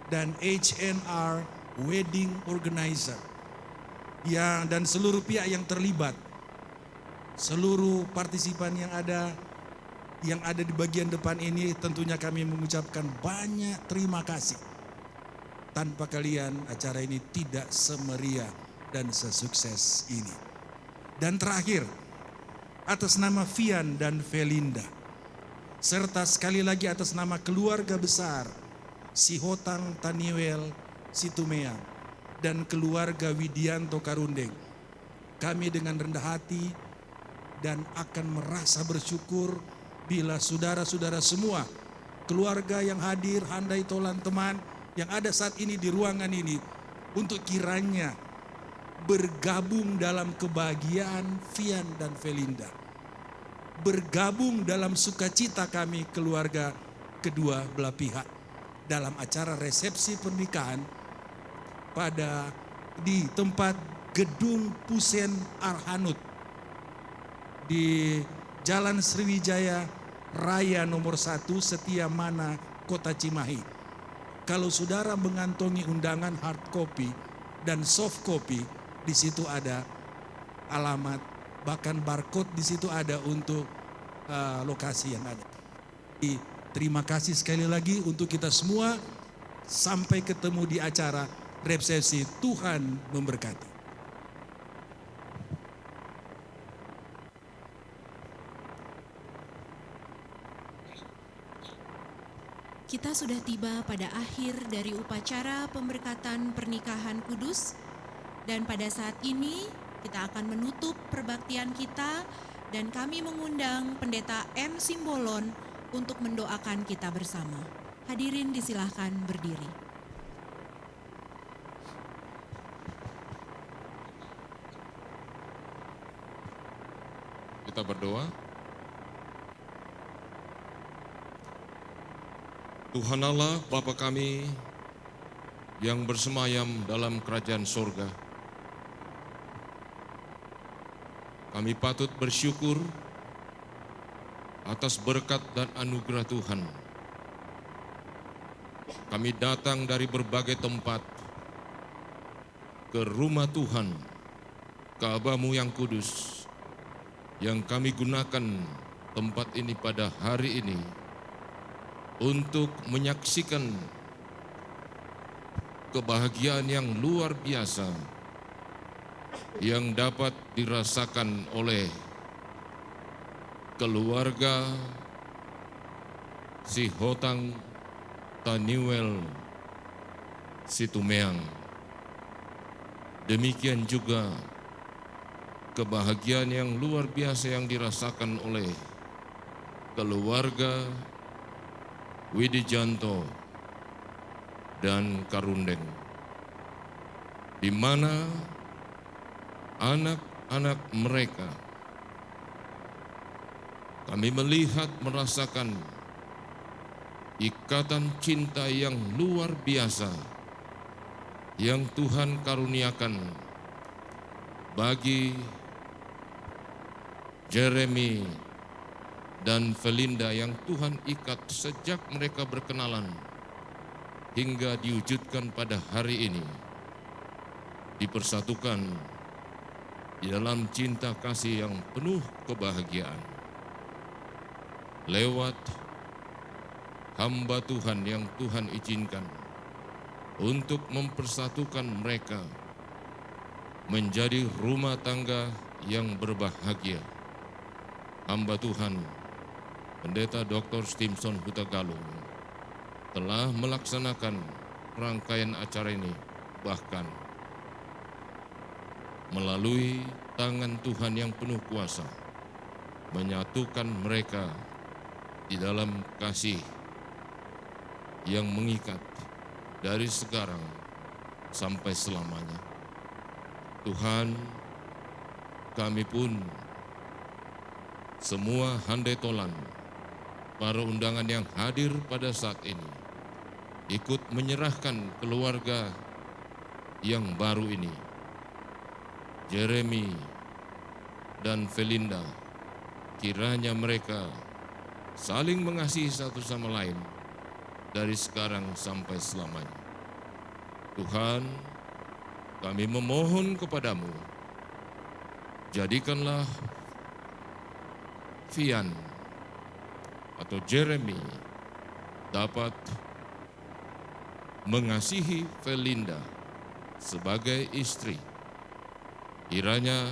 dan HNR Wedding Organizer dan seluruh pihak yang terlibat, seluruh partisipan yang ada di bagian depan ini, tentunya kami mengucapkan banyak terima kasih. Tanpa kalian acara ini tidak semeriah dan sesukses ini. Dan terakhir, atas nama Fian dan Felinda, serta sekali lagi atas nama keluarga besar Sihotang Taniwel Situmeang dan keluarga Widianto Karundeng, kami dengan rendah hati dan akan merasa bersyukur bila saudara-saudara semua, keluarga yang hadir, Handai Tolan, teman yang ada saat ini di ruangan ini, untuk kiranya bergabung dalam kebahagiaan Fian dan Felinda, bergabung dalam sukacita kami keluarga kedua belah pihak dalam acara resepsi pernikahan di tempat Gedung Pusen Arhanud di Jalan Sriwijaya Raya nomor 1 Setiamana, Kota Cimahi. Kalau saudara mengantongi undangan hard copy dan soft copy, di situ ada alamat, bahkan barcode di situ ada untuk lokasi yang ada. Terima kasih sekali lagi untuk kita semua. Sampai ketemu di acara resepsi. Tuhan memberkati. Kita sudah tiba pada akhir dari upacara pemberkatan pernikahan kudus, dan pada saat ini kita akan menutup perbaktian kita, dan kami mengundang Pendeta M. Simbolon untuk mendoakan kita bersama. Hadirin disilahkan berdiri. Kita berdoa. Tuhan Allah, Bapa kami yang bersemayam dalam kerajaan sorga, kami patut bersyukur atas berkat dan anugerah Tuhan. Kami datang dari berbagai tempat ke rumah Tuhan, Ka'bah-Mu yang kudus, yang kami gunakan tempat ini pada hari ini untuk menyaksikan kebahagiaan yang luar biasa yang dapat dirasakan oleh keluarga Sihotang Taniwel Situmeang. Demikian juga kebahagiaan yang luar biasa yang dirasakan oleh keluarga Widijanto dan Karundeng, di mana anak-anak mereka. Kami melihat, merasakan ikatan cinta yang luar biasa yang Tuhan karuniakan bagi Jeremy dan Felinda yang Tuhan ikat sejak mereka berkenalan hingga diwujudkan pada hari ini, dipersatukan di dalam cinta kasih yang penuh kebahagiaan. Lewat hamba Tuhan yang Tuhan izinkan untuk mempersatukan mereka menjadi rumah tangga yang berbahagia. Hamba Tuhan, Pendeta Dr. Stimson Hutagalung telah melaksanakan rangkaian acara ini, bahkan melalui tangan Tuhan yang penuh kuasa, menyatukan mereka di dalam kasih yang mengikat dari sekarang sampai selamanya. Tuhan, kami pun semua handai tolan, para undangan yang hadir pada saat ini, ikut menyerahkan keluarga yang baru ini, Jeremy dan Felinda, kiranya mereka saling mengasihi satu sama lain dari sekarang sampai selamanya. Tuhan, kami memohon kepadamu, jadikanlah Fian atau Jeremy dapat mengasihi Felinda sebagai istri. Kiranya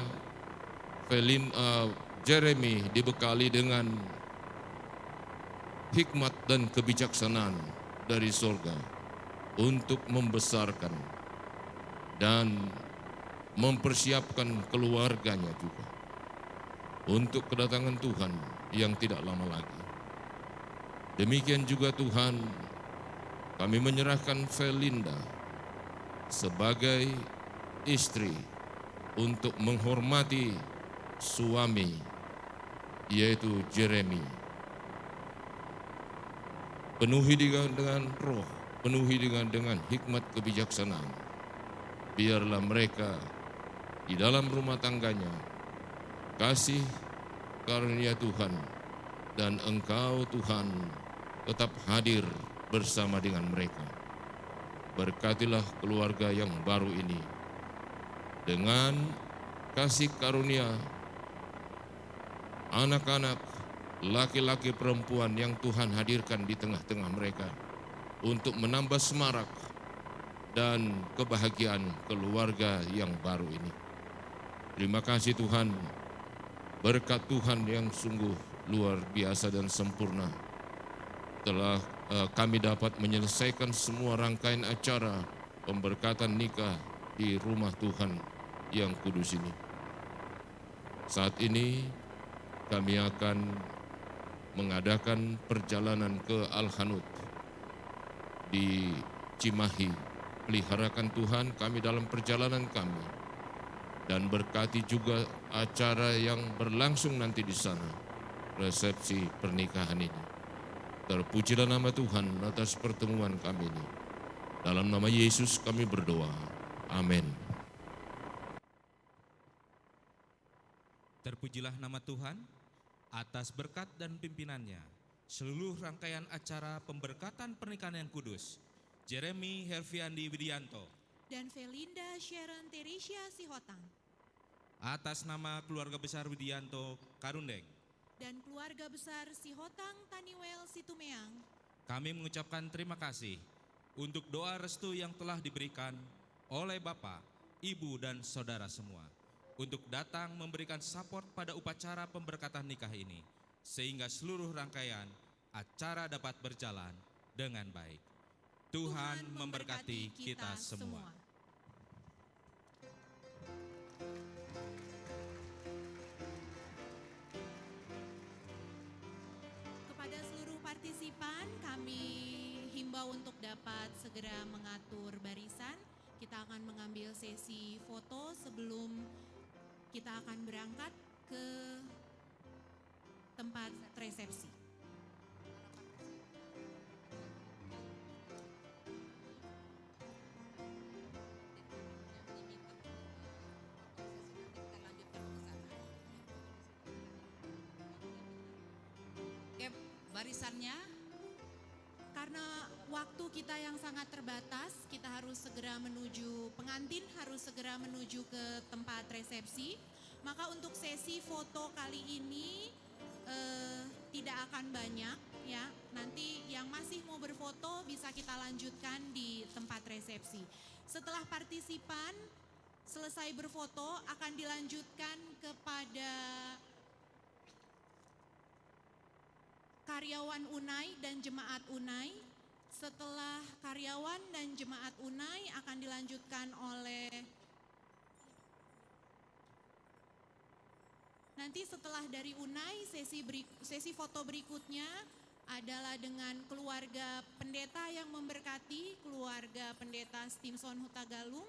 Jeremy dibekali dengan hikmat dan kebijaksanaan dari surga untuk membesarkan dan mempersiapkan keluarganya juga untuk kedatangan Tuhan yang tidak lama lagi. Demikian juga Tuhan, kami menyerahkan Felinda sebagai istri untuk menghormati suami, yaitu Jeremy. Penuhi dengan roh, penuhi dengan hikmat kebijaksanaan. Biarlah mereka di dalam rumah tangganya kasih karunia Tuhan, dan Engkau Tuhan tetap hadir bersama dengan mereka. Berkatilah keluarga yang baru ini dengan kasih karunia anak-anak laki-laki perempuan yang Tuhan hadirkan di tengah-tengah mereka untuk menambah semarak dan kebahagiaan keluarga yang baru ini. Terima kasih Tuhan, berkat Tuhan yang sungguh luar biasa dan sempurna telah kami dapat menyelesaikan semua rangkaian acara pemberkatan nikah di rumah Tuhan yang kudus ini. Saat ini kami akan mengadakan perjalanan ke Al-Hanud di Cimahi. Peliharakan Tuhan kami dalam perjalanan kami dan berkati juga acara yang berlangsung nanti di sana, resepsi pernikahan ini. Terpujilah nama Tuhan atas pertemuan kami ini. Dalam nama Yesus kami berdoa. Amin. Terpujilah nama Tuhan atas berkat dan pimpinannya. Seluruh rangkaian acara pemberkatan pernikahan yang kudus, Jeremy Herviandi Widianto dan Felinda Sharon Teresia Sihotang, atas nama keluarga besar Widianto Karundeng dan keluarga besar Sihotang Taniwel Situmeang, kami mengucapkan terima kasih untuk doa restu yang telah diberikan oleh Bapak, Ibu, dan saudara semua untuk datang memberikan support pada upacara pemberkatan nikah ini, sehingga seluruh rangkaian acara dapat berjalan dengan baik. Tuhan memberkati kita semua. Kepada seluruh partisipan, kami himbau untuk dapat segera mengatur barisan. Kita akan mengambil sesi foto sebelum kita akan berangkat ke tempat resepsi. Oke, barisannya. Karena waktu kita yang sangat terbatas, kita harus segera menuju, pengantin harus segera menuju ke tempat resepsi. Maka untuk sesi foto kali ini tidak akan banyak ya. Nanti yang masih mau berfoto bisa kita lanjutkan di tempat resepsi. Setelah partisipan selesai berfoto akan dilanjutkan kepada karyawan UNAI dan jemaat UNAI. Setelah karyawan dan jemaat UNAI akan dilanjutkan oleh nanti setelah dari UNAI sesi foto berikutnya adalah dengan keluarga pendeta yang memberkati, keluarga pendeta Stimson Hutagalung.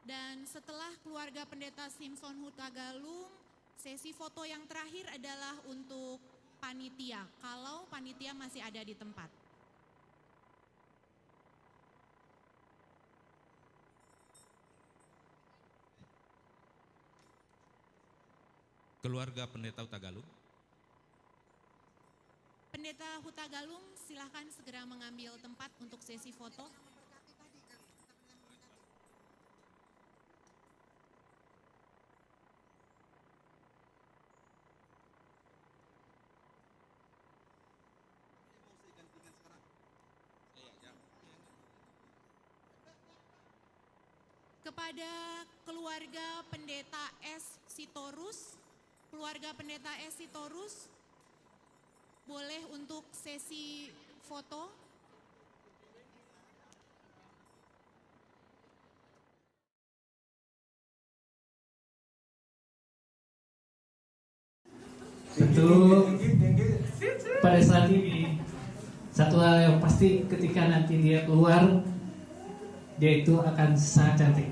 Dan setelah keluarga pendeta Stimson Hutagalung, sesi foto yang terakhir adalah untuk panitia, kalau panitia masih ada di tempat. Keluarga pendeta Hutagalung. Pendeta Hutagalung silahkan segera mengambil tempat untuk sesi foto. Kepada keluarga pendeta S. Sitorus, keluarga pendeta S. Sitorus, boleh untuk sesi foto. Tentu pada saat ini satu hal yang pasti ketika nanti dia keluar, dia itu akan sangat cantik.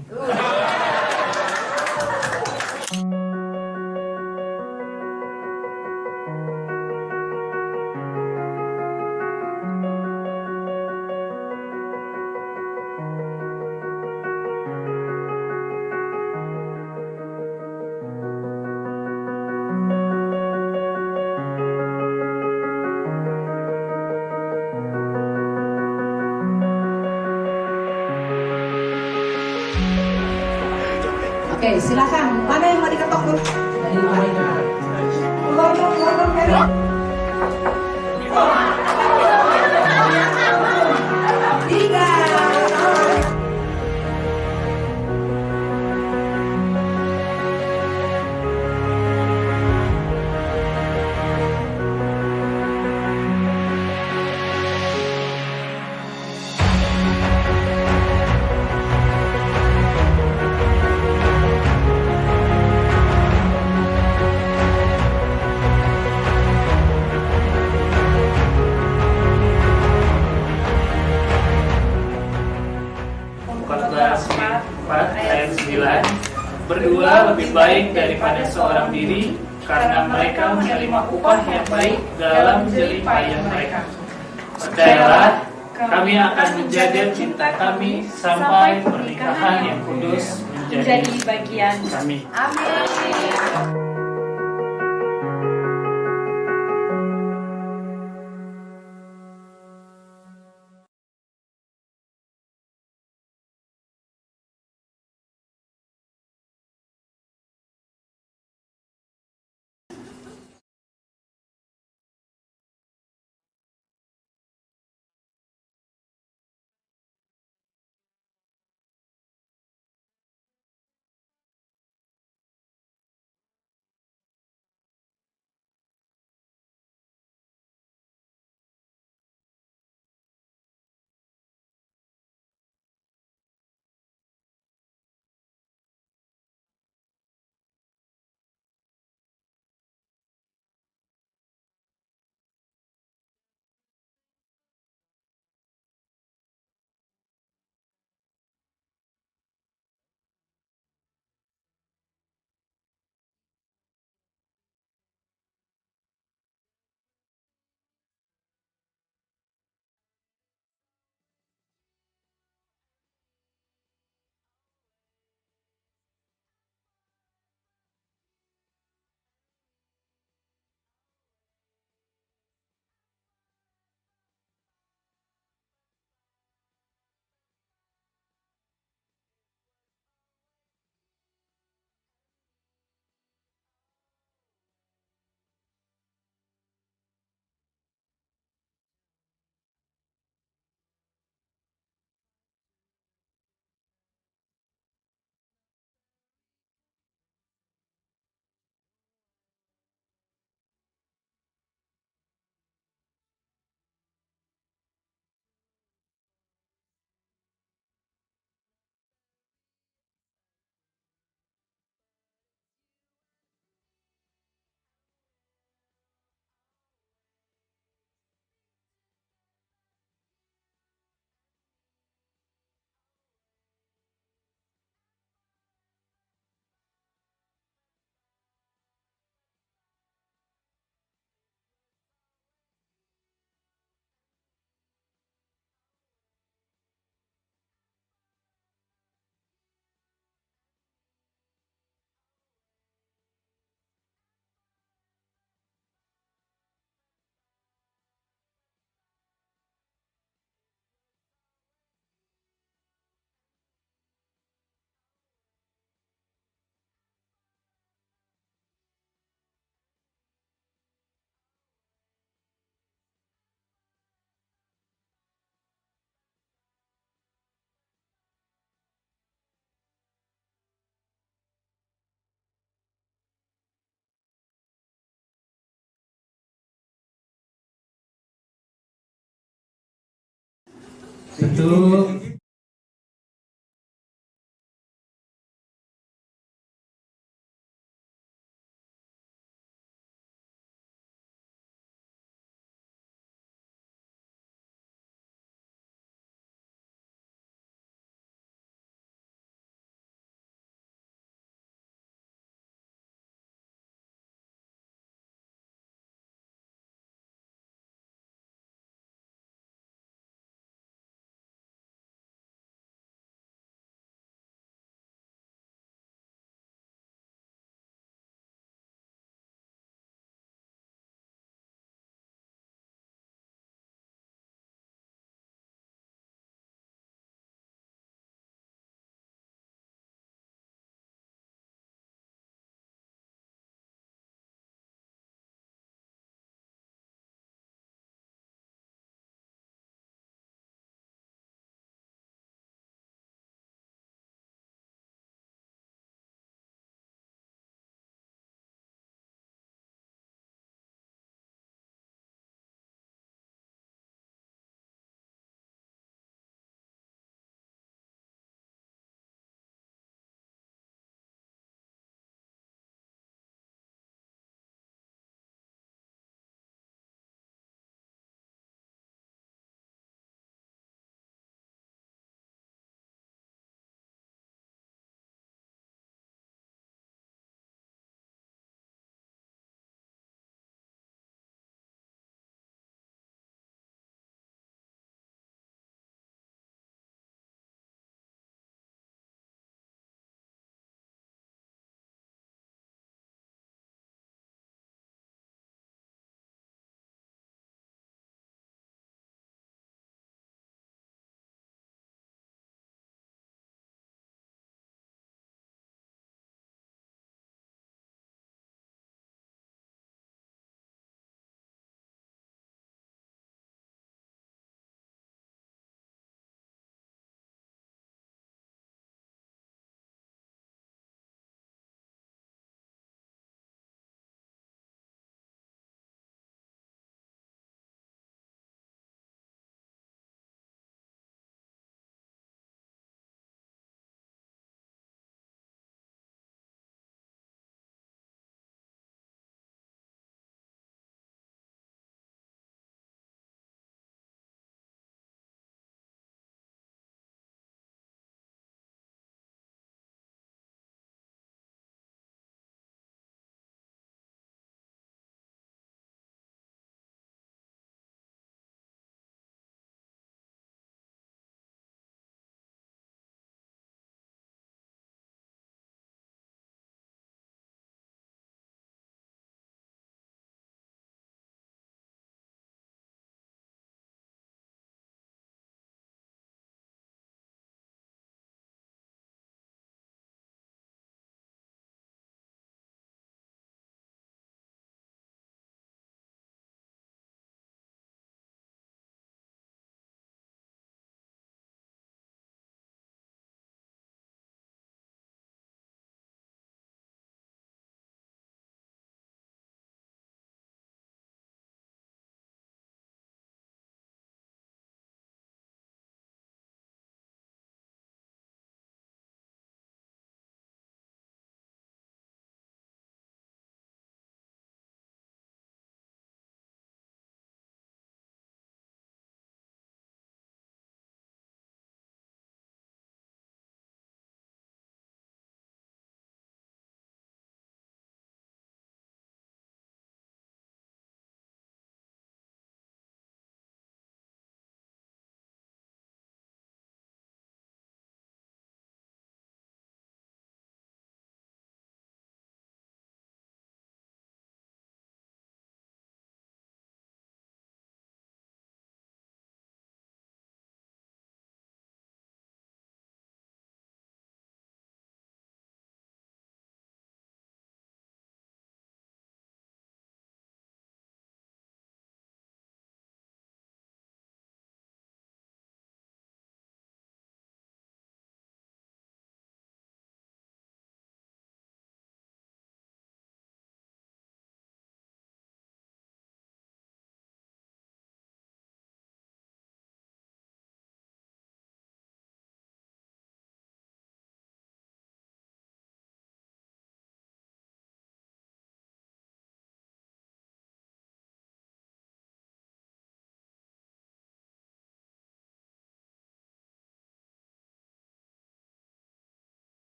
Oke, silakan. Mana yang mau diketok dulu? Keluar dong, Mary. Tiga. Ayat 9, berdua lebih baik daripada seorang diri karena mereka menerima upah yang baik dalam jerih payah mereka. Percayalah, kami akan menjaga cinta kami sampai pernikahan yang kudus menjadi bagian kami. Amin. Setuju.